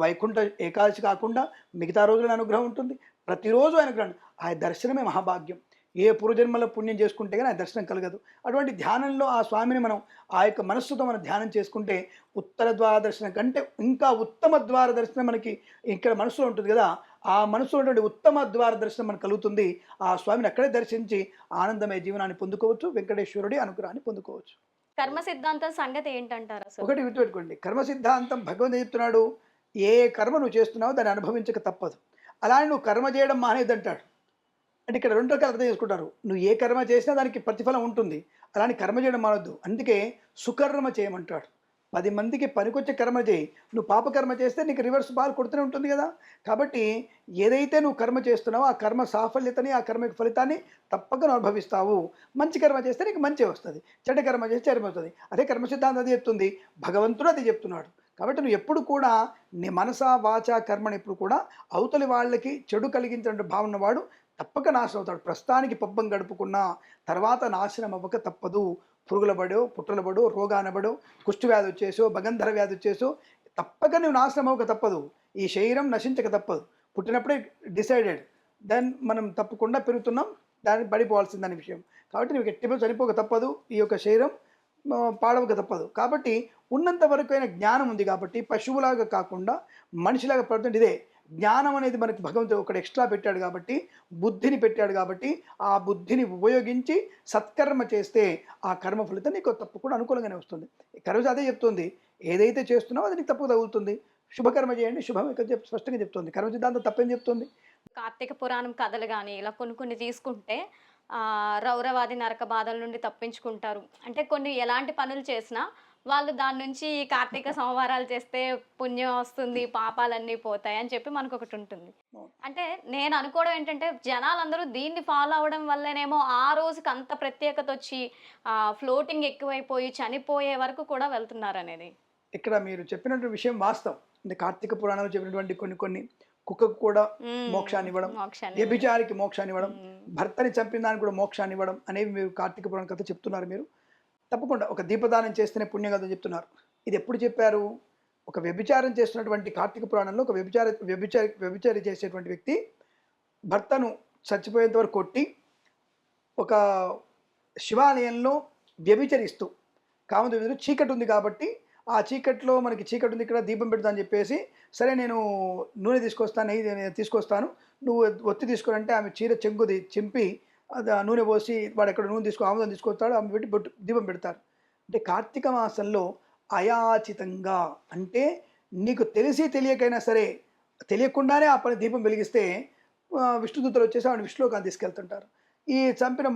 వైకుంఠ ఏకాదశి కాకుండా మిగతా రోజుల అనుగ్రహం ఉంటుంది. ప్రతిరోజు అనుగ్రహం. ఆ దర్శనమే మహాభాగ్యం. ఏ పూర్వజన్మలో పుణ్యం చేసుకుంటే కానీ ఆ దర్శనం కలగదు. అటువంటి ధ్యానంలో ఆ స్వామిని మనం ఆ యొక్క మనస్సుతో మనం ధ్యానం చేసుకుంటే ఉత్తర ద్వార దర్శనం కంటే ఇంకా ఉత్తమ ద్వార దర్శనం మనకి ఇక్కడ మనసులో ఉంటుంది కదా. ఆ మనసులో ఉన్నటువంటి ఉత్తమ ద్వార దర్శనం మనకు కలుగుతుంది. ఆ స్వామిని అక్కడే దర్శించి ఆనందమయ జీవనాన్ని పొందుకోవచ్చు, వెంకటేశ్వరుడి అనుగ్రహాన్ని పొందుకోవచ్చు. కర్మ సిద్ధాంతం సంగతి ఏంటంటారు అసలు? ఒకటి గుర్తుపెట్టుకోండి, కర్మ సిద్ధాంతం భగవంతుడు చెప్తున్నాడు, ఏ కర్మ నువ్వు చేస్తున్నావో దాన్ని అనుభవించక తప్పదు. అలానే నువ్వు కర్మ చేయడం మానేదంటాడు. అంటే ఇక్కడ 2 రకాలు అర్థం చేసుకుంటారు. నువ్వు ఏ కర్మ చేసినా దానికి ప్రతిఫలం ఉంటుంది. అలాని కర్మ చేయడం మానొద్దు. అందుకే సుకర్మ చేయమంటాడు. 10 మందికి పనికొచ్చే కర్మ చేయి. నువ్వు పాపకర్మ చేస్తే నీకు రివర్స్ బాల్ కొడుతూనే ఉంటుంది కదా. కాబట్టి ఏదైతే నువ్వు కర్మ చేస్తున్నావో ఆ కర్మ సాఫల్యతని, ఆ కర్మ ఫలితాన్ని తప్పక నువ్వు అనుభవిస్తావు. మంచి కర్మ చేస్తే నీకు మంచి వస్తుంది, చెడ్డ కర్మ చేస్తే చెడు వస్తుంది. అదే కర్మ సిద్ధాంతం అది చెప్తుంది, భగవంతుడు అది చెప్తున్నాడు. కాబట్టి నువ్వు ఎప్పుడు కూడా నీ మనస వాచ కర్మని ఎప్పుడు కూడా అవతలి వాళ్ళకి చెడు కలిగించిన భావన వాడు తప్పక నాశనం అవుతాడు. ప్రస్తుతానికి పబ్బం గడుపుకున్న తర్వాత నాశనం అవ్వక తప్పదు. పురుగుల పడో, పుట్టుల పడో, రోగానబడో, కుష్టి వ్యాధి వచ్చేసో, భగంధర వ్యాధి వచ్చేసో తప్పక నువ్వు నాశనం అవ్వక తప్పదు. ఈ శరీరం నశించక తప్పదు. పుట్టినప్పుడే డిసైడెడ్, దెన్ మనం తప్పకుండా పెరుగుతున్నాం, దాన్ని పడిపోవాల్సిందని విషయం. కాబట్టి నువ్వు ఎట్టిపో చనిపోక తప్పదు, ఈ యొక్క శరీరం పాడవక తప్పదు. కాబట్టి ఉన్నంత వరకు అయిన జ్ఞానం ఉంది కాబట్టి పశువులాగా కాకుండా మనిషిలాగా పడుతుంది. ఇదే జ్ఞానం అనేది మనకి భగవంతుడు ఒకటి ఎక్స్ట్రా పెట్టాడు కాబట్టి, బుద్ధిని పెట్టాడు కాబట్టి ఆ బుద్ధిని ఉపయోగించి సత్కర్మ చేస్తే ఆ కర్మ ఫలితం నీకు తప్పకుండా అనుకూలంగానే వస్తుంది. కర్మ అదే చెప్తుంది, ఏదైతే చేస్తున్నావో అది నీకు తప్పక తగులుతుంది. శుభకర్మ చేయండి, శుభం ఇక్కడ స్పష్టంగా చెప్తుంది. కర్మ సిద్ధాంతం తప్పేం చెప్తుంది? కార్తీక పురాణం కథలు గాని ఇలా కొన్ని కొన్ని తీసుకుంటే రౌరవాది నరక బాధల నుండి తప్పించుకుంటారు. అంటే కొన్ని ఎలాంటి పనులు చేసినా వాళ్ళు దాని నుంచి కార్తీక సోమవారాలు చేస్తే పుణ్యం వస్తుంది, పాపాలన్నీ పోతాయి అని చెప్పి మనకొకటి ఉంటుంది. అంటే నేను అనుకోవడం ఏంటంటే జనాలందరూ దీన్ని ఫాలో అవ్వడం వల్లనేమో ఆ రోజుకి అంత ప్రత్యేకత వచ్చి ఫ్లోటింగ్ ఎక్కువైపోయి చనిపోయే వరకు కూడా వెళ్తున్నారనేది. ఇక్కడ మీరు చెప్పినటువంటి విషయం వాస్తవం. అంటే కార్తీక పురాణంలో చెప్పినటువంటి కొన్ని కొన్ని కుక్కకు కూడా హ్మ్. మోక్షాన్ని ఇవ్వడం, మోక్షాన్ని ఇవ్వడం. వ్యభిచారికి మోక్షాన్ని ఇవ్వడం, హ్మ్. భర్తని చంపిన దానికి కూడా మోక్షాన్ని ఇవ్వడం అనేవి మీరు కార్తీక పురాణ కథ చెప్తున్నారు మీరు. తప్పకుండా ఒక దీపదానం చేస్తేనే పుణ్యం కథ చెప్తున్నారు. ఇది ఎప్పుడు చెప్పారు? ఒక వ్యభిచారం చేస్తున్నటువంటి కార్తీక పురాణంలో ఒక వ్యభిచారి చేసేటువంటి వ్యక్తి భర్తను చచ్చిపోయేంత వరకు కొట్టి ఒక శివాలయంలో వ్యభిచరిస్తూ కామదేవుడు చీకటి ఉంది కాబట్టి ఆ చీకట్లో మనకి చీకటి ఉంది ఇక్కడ దీపం పెడతా అని చెప్పేసి సరే నేను నూనె తీసుకొస్తాను నెయ్యి తీసుకొస్తాను నువ్వు ఒత్తి తీసుకురంటే ఆమె చీర చెంగుది చింపి అది ఆ నూనె పోసి వాడు ఎక్కడ నూనె ఆముదం తీసుకొస్తాడు ఆమె పెట్టి దీపం పెడతారు. అంటే కార్తీక మాసంలో అయాచితంగా అంటే నీకు తెలిసి తెలియకైనా సరే తెలియకుండానే ఆ పని దీపం వెలిగిస్తే విష్ణుదూతలు వచ్చేసి ఆవిడ విష్ణులోకాన్ని తీసుకెళ్తుంటారు. ఈ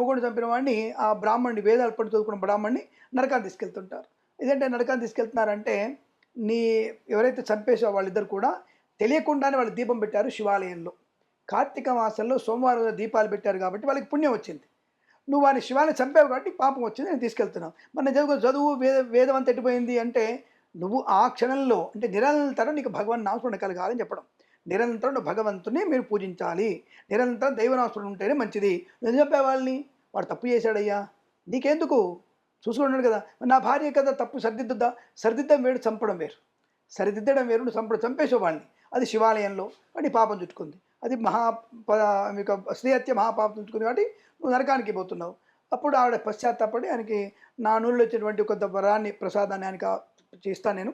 మొగుడు చంపిన వాడిని ఆ బ్రాహ్మణ్ణి వేదాలు పడి చదువుకున్న బ్రాహ్మణ్ణి నరకాన్ని తీసుకెళ్తుంటారు. ఇదంటే నరకాన్ని తీసుకెళ్తున్నారంటే నీ ఎవరైతే చంపేసో వాళ్ళిద్దరు కూడా తెలియకుండానే వాళ్ళు దీపం పెట్టారు శివాలయంలో. కార్తీక మాసంలో సోమవారం రోజు దీపాలు పెట్టారు కాబట్టి వాళ్ళకి పుణ్యం వచ్చింది. నువ్వు వాడిని శివాన్ని చంపావు కాబట్టి పాపం వచ్చింది నేను తీసుకెళ్తున్నావు. మన చదువు వేదం అంతా ఎట్టిపోయింది అంటే నువ్వు ఆ క్షణంలో అంటే నిరంతరం నీకు భగవన్ నామస్మరణ కలగాలని చెప్పడం. నిరంతరం భగవంతుని మీరు పూజించాలి, నిరంతరం దైవనామస్మరణ ఉంటేనే మంచిది. నువ్వు చెప్పే వాళ్ళని వాడు తప్పు చేశాడయ్యా నీకెందుకు చూసుకున్నాడు కదా నా భార్య కదా తప్పు సరిదిద్దుద్దా సరిదిద్దడం వేరు చంపడం వేరు. సరిదిద్దడం వేరు నువ్వు చంపేసే వాళ్ళని అది శివాలయంలో వాడి పాపం చుట్టుకుంది. అది మీకు శ్రీహత్య మహాపాపం చుట్టుకుంది కాబట్టి నువ్వు నరకానికి పోతున్నావు. అప్పుడు ఆవిడ పశ్చాత్తాపడి ఆయనకి నా నూనెలో వచ్చేటువంటి కొంత వరాన్ని ప్రసాదాన్ని ఆయనకి చేస్తాను నేను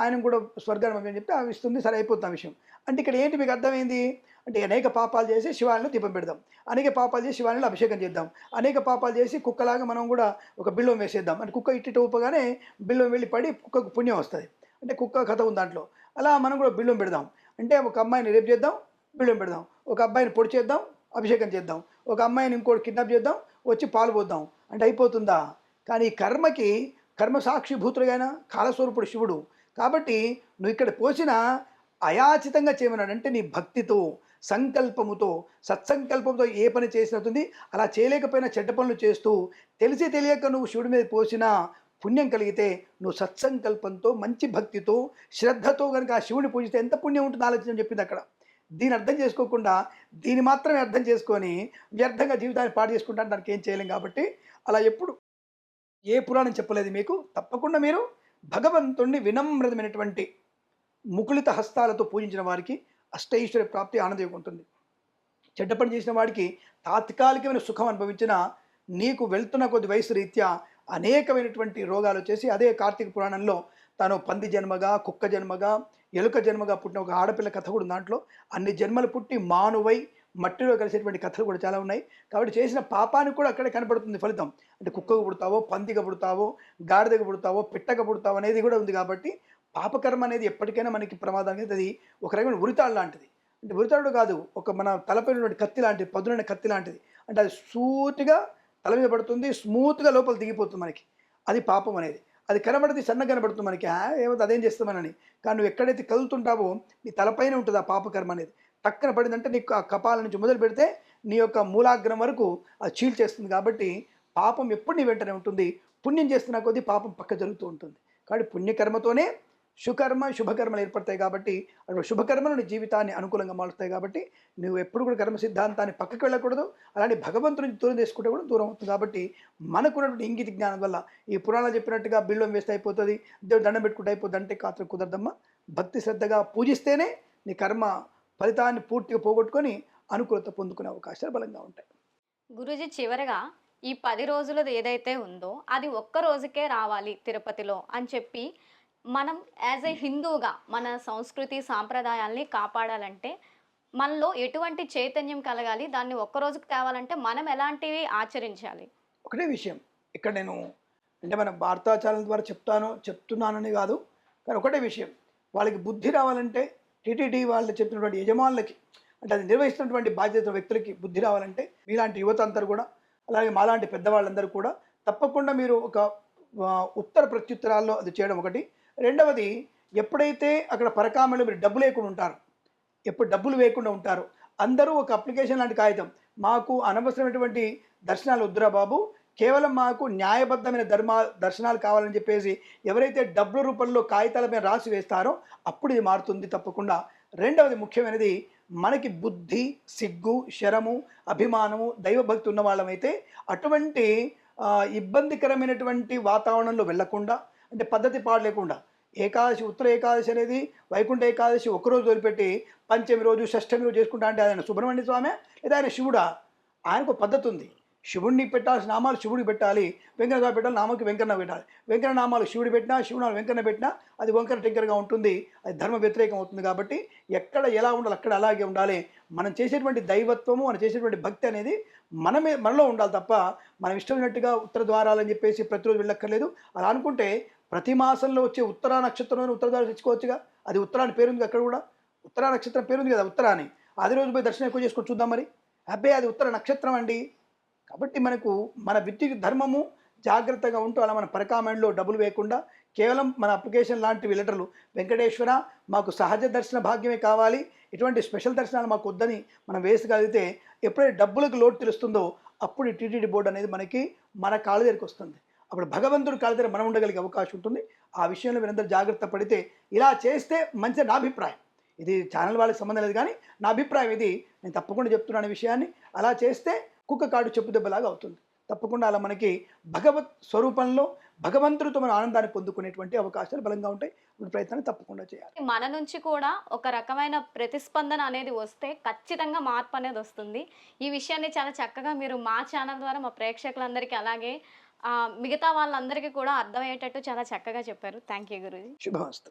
ఆయన కూడా స్వర్గాన్ని అని చెప్తే ఆమె ఇస్తుంది సరే అయిపోతుంది ఆ విషయం. అంటే ఇక్కడ ఏంటి మీకు అర్థమైంది అంటే అనేక పాపాలు చేసి శివాలయంలో దీపం పెడదాం, అనేక పాపాలు చేసి శివాలయంలో అభిషేకం చేద్దాం, అనేక పాపాలు చేసి కుక్కలాగా మనం కూడా ఒక బిల్వం వేసేద్దాం అంటే కుక్క ఇట్టి ఊపగానే బిల్వం వెళ్ళి పడి కుక్కకు పుణ్యం వస్తుంది అంటే కుక్క కథ ఉంది దాంట్లో. అలా మనం కూడా బిల్వం పెడదాం అంటే ఒక అమ్మాయిని రేపు చేద్దాం బిల్వం పెడదాం, ఒక అబ్బాయిని పొడి చేద్దాం అభిషేకం చేద్దాం, ఒక అమ్మాయిని ఇంకోటి కిడ్నాప్ చేద్దాం వచ్చి పాలు పోద్దాం అంటే అయిపోతుందా? కానీ కర్మకి కర్మ సాక్షిభూతుడుగైన కాలస్వరూపుడు శివుడు కాబట్టి నువ్వు ఇక్కడ పోసిన అయాచితంగా చేయమన్నాడు. అంటే నీ భక్తితో సంకల్పముతో సత్సంకల్పంతో ఏ పని చేసినవుతుంది. అలా చేయలేకపోయినా చెడ్డ పనులు చేస్తూ తెలిసి తెలియక నువ్వు శివుడి మీద పోసిన పుణ్యం కలిగితే నువ్వు సత్సంకల్పంతో మంచి భక్తితో శ్రద్ధతో కనుక ఆ శివుని పూజిస్తే ఎంత పుణ్యం ఉంటుంది ఆలోచన చెప్పింది అక్కడ. దీన్ని అర్థం చేసుకోకుండా దీన్ని మాత్రమే అర్థం చేసుకొని వ్యర్థంగా జీవితాన్ని పాడు చేసుకుంటాను దానికి ఏం చేయలేం. కాబట్టి అలా ఎప్పుడు ఏ పురాణం చెప్పలేదు మీకు. తప్పకుండా మీరు భగవంతుణ్ణి వినమ్రతమైనటువంటి ముకులిత హస్తాలతో పూజించిన వారికి అష్టైశ్వర్య ప్రాప్తి ఆనందం ఉంటుంది. చెడ్డ పని చేసిన వాడికి తాత్కాలికమైన సుఖం అనుభవించిన నీకు వెళ్తున్న కొద్ది వయసు రీత్యా అనేకమైనటువంటి రోగాలు వచ్చేసి అదే కార్తీక పురాణంలో తాను పంది జన్మగా కుక్క జన్మగా ఎలుక జన్మగా పుట్టిన ఒక ఆడపిల్ల కథ కూడా దాంట్లో అన్ని జన్మలు పుట్టి మానువై మట్టిలో కలిసేటువంటి కథలు కూడా చాలా ఉన్నాయి. కాబట్టి చేసిన పాపానికి కూడా అక్కడే కనపడుతుంది ఫలితం. అంటే కుక్కగా పుడతావో పందిగా పుడతావో గాడిదగా పుడతావో పిట్టగా పుడతావో అనేది కూడా ఉంది. కాబట్టి పాపకర్మ అనేది ఎప్పటికైనా మనకి ప్రమాదం. అది ఒక రకమైన ఉరితాడు లాంటిది. అంటే ఉరితాడు కాదు ఒక మన తలపైనటువంటి కత్తి లాంటిది పదునైన కత్తి లాంటిది. అంటే అది సూటిగా తల మీద పడుతుంది స్మూత్గా లోపల దిగిపోతుంది మనకి. అది పాపం అనేది. అది కనబడితే సన్నగా కనబడుతుంది మనకి ఏమవుతుంది అదేం చేస్తామనని. కానీ నువ్వు ఎక్కడైతే కదులుతుంటావో నీ తలపైన ఉంటుంది ఆ పాపకర్మ అనేది. టక్కన పడిందంటే నీకు ఆ కపాల నుంచి మొదలు పెడితే నీ యొక్క మూలాగ్రం వరకు అది చీల్చేస్తుంది. కాబట్టి పాపం ఎప్పుడు నీ వెంటనే ఉంటుంది. పుణ్యం చేస్తున్న కొద్దీ పాపం పక్క జరుగుతూ ఉంటుంది. కాబట్టి పుణ్యకర్మతోనే సుకర్మ శుభకర్మలు ఏర్పడతాయి. కాబట్టి అటువంటి శుభకర్మలు నీ జీవితాన్ని అనుకూలంగా మారుతాయి. కాబట్టి నువ్వు ఎప్పుడు కూడా కర్మ సిద్ధాంతాన్ని పక్కకు వెళ్ళకూడదు. అలాంటి భగవంతుని దూరం చేసుకుంటే కూడా దూరం అవుతుంది. కాబట్టి మనకున్నటువంటి ఇంగిత జ్ఞానం వల్ల ఈ పురాణాలు చెప్పినట్టుగా బిల్వం వేస్తే అయిపోతుంది దేవుడు దండం పెట్టుకుంటే అయిపోతుంది అంటే కాత్రం కుదరదమ్మా. భక్తి శ్రద్ధగా పూజిస్తేనే నీ కర్మ ఫలితాన్ని పూర్తిగా పోగొట్టుకొని అనుకూలత పొందుకునే అవకాశాలు బలంగా ఉంటాయి. గురూజీ చివరగా ఈ 10 రోజులది ఏదైతే ఉందో అది ఒక్క రోజుకే రావాలి తిరుపతిలో అని చెప్పి మనం యాజ్ ఏ హిందూగా మన సంస్కృతి సాంప్రదాయాల్ని కాపాడాలంటే మనలో ఎటువంటి చైతన్యం కలగాలి, దాన్ని ఒక్క రోజుకి తేవాలంటే మనం ఎలాంటివి ఆచరించాలి? ఒకటే విషయం ఇక్కడ నేను అంటే మన వార్తాచారం ద్వారా చెప్తున్నానని కాదు. కానీ ఒకటే విషయం వాళ్ళకి బుద్ధి రావాలంటే టీటీడీ వాళ్ళు చెప్పినటువంటి యజమానులకి అంటే అది నిర్వహిస్తున్నటువంటి బాధ్యత వ్యక్తులకి బుద్ధి రావాలంటే మీలాంటి యువత అందరూ కూడా అలాగే మాలాంటి పెద్దవాళ్ళందరూ కూడా తప్పకుండా మీరు ఒక ఉత్తర ప్రత్యుత్తరాల్లో అది చేయడం ఒకటి. రెండవది ఎప్పుడైతే అక్కడ పరకామలో మీరు డబ్బు లేకుండా ఉంటారు, ఎప్పుడు డబ్బులు వేయకుండా ఉంటారు అందరూ ఒక అప్లికేషన్ లాంటి కాగితం మాకు అనవసరమైనటువంటి దర్శనాలు వద్దురా బాబు కేవలం మాకు న్యాయబద్ధమైన దర్శనాలు కావాలని చెప్పేసి ఎవరైతే డబ్బుల రూపంలో కాగితాల మీద రాసి వేస్తారో అప్పుడు ఇది మారుతుంది. తప్పకుండా రెండవది ముఖ్యమైనది, మనకి బుద్ధి, సిగ్గు, శరము, అభిమానము, దైవభక్తి ఉన్న వాళ్ళమైతే అటువంటి ఇబ్బందికరమైనటువంటి వాతావరణంలో వెళ్ళకుండా, అంటే పద్ధతి పాడు లేకుండా, ఏకాదశి, ఉత్తర ఏకాదశి అనేది వైకుంఠ ఏకాదశి ఒకరోజు వదిలిపెట్టి పంచమి రోజు, షష్టమి రోజు చేసుకుంటా అంటే ఆయన సుబ్రహ్మణ్య స్వామి లేదా ఆయన శివుడా? ఆయనకు పద్ధతి ఉంది. శివుడిని పెట్టాల్సిన నామాలు శివుడికి పెట్టాలి, వెంకన్న స్వామి పెట్టాలి, నామకి వెంకన్న పెట్టాలి. వెంకన్న నామాలు శివుడి పెట్టినా, శివుడు వెంకన్న పెట్టినా అది వంకర టింకరగా ఉంటుంది, అది ధర్మ వ్యతిరేకం అవుతుంది. కాబట్టి ఎక్కడ ఎలా ఉండాలి అక్కడ అలాగే ఉండాలి. మనం చేసేటువంటి దైవత్వము, మనం చేసేటువంటి భక్తి అనేది మనలో ఉండాలి తప్ప మనం ఇష్టమైనట్టుగా ఉత్తర ద్వారాలని చెప్పేసి ప్రతిరోజు వెళ్ళక్కర్లేదు. అలా అనుకుంటే ప్రతి మాసంలో వచ్చే ఉత్తరా నక్షత్రంలో ఉత్తర ద్వారాలు తెచ్చుకోవచ్చుగా. అది ఉత్తరాని పేరుంది అక్కడ కూడా, ఉత్తరా నక్షత్రం పేరుంది కదా ఉత్తరాని. అది రోజు పోయి దర్శనం ఎక్కువ చేసుకొని చూద్దాం మరి. అబ్బే అది ఉత్తర నక్షత్రం అండి. కాబట్టి మనకు మన విద్యుత్ ధర్మము జాగ్రత్తగా ఉంటూ అలా మన పరకామెంట్లో డబ్బులు వేయకుండా కేవలం మన అప్లికేషన్ లాంటివి లెటర్లు, వెంకటేశ్వర మాకు సహజ దర్శన భాగ్యమే కావాలి, ఇటువంటి స్పెషల్ దర్శనాలు మాకు వద్దని మనం వేసగలిగితే ఎప్పుడైతే డబ్బులకు లోటు తెలుస్తుందో అప్పుడు ఈ టీటీడీ బోర్డు అనేది మనకి మన కాళ్ళ దగ్గరికి వస్తుంది. అప్పుడు భగవంతుడి కాళ్ళ దగ్గర మనం ఉండగలిగే అవకాశం ఉంటుంది. ఆ విషయంలో మీరందరూ జాగ్రత్త పడితే ఇలా చేస్తే మంచి నా అభిప్రాయం. ఇది ఛానల్ వాళ్ళకి సంబంధం లేదు కానీ నా అభిప్రాయం ఇది, నేను తప్పకుండా చెప్తున్నాను ఈ విషయాన్ని. అలా చేస్తే కుక్క కాడు చెప్పు దెబ్బలాగా అవుతుంది. తప్పకుండా అలా మనకి భగవత్ స్వరూపంలో భగవంతుడితో మన ఆనందాన్ని పొందుకునేటువంటి అవకాశాలు బలంగా ఉంటాయి. ఇప్పుడు ప్రయత్నాన్ని తప్పకుండా చేయాలి. మన నుంచి కూడా ఒక రకమైన ప్రతిస్పందన అనేది వస్తే ఖచ్చితంగా మార్పు అనేది వస్తుంది. ఈ విషయాన్ని చాలా చక్కగా మీరు మా ఛానల్ ద్వారా మా ప్రేక్షకులందరికీ అలాగే మిగతా వాళ్ళందరికీ కూడా అర్థమయ్యేటట్టు చాలా చక్కగా చెప్పారు. Thank you Guruji. శుభమస్తు.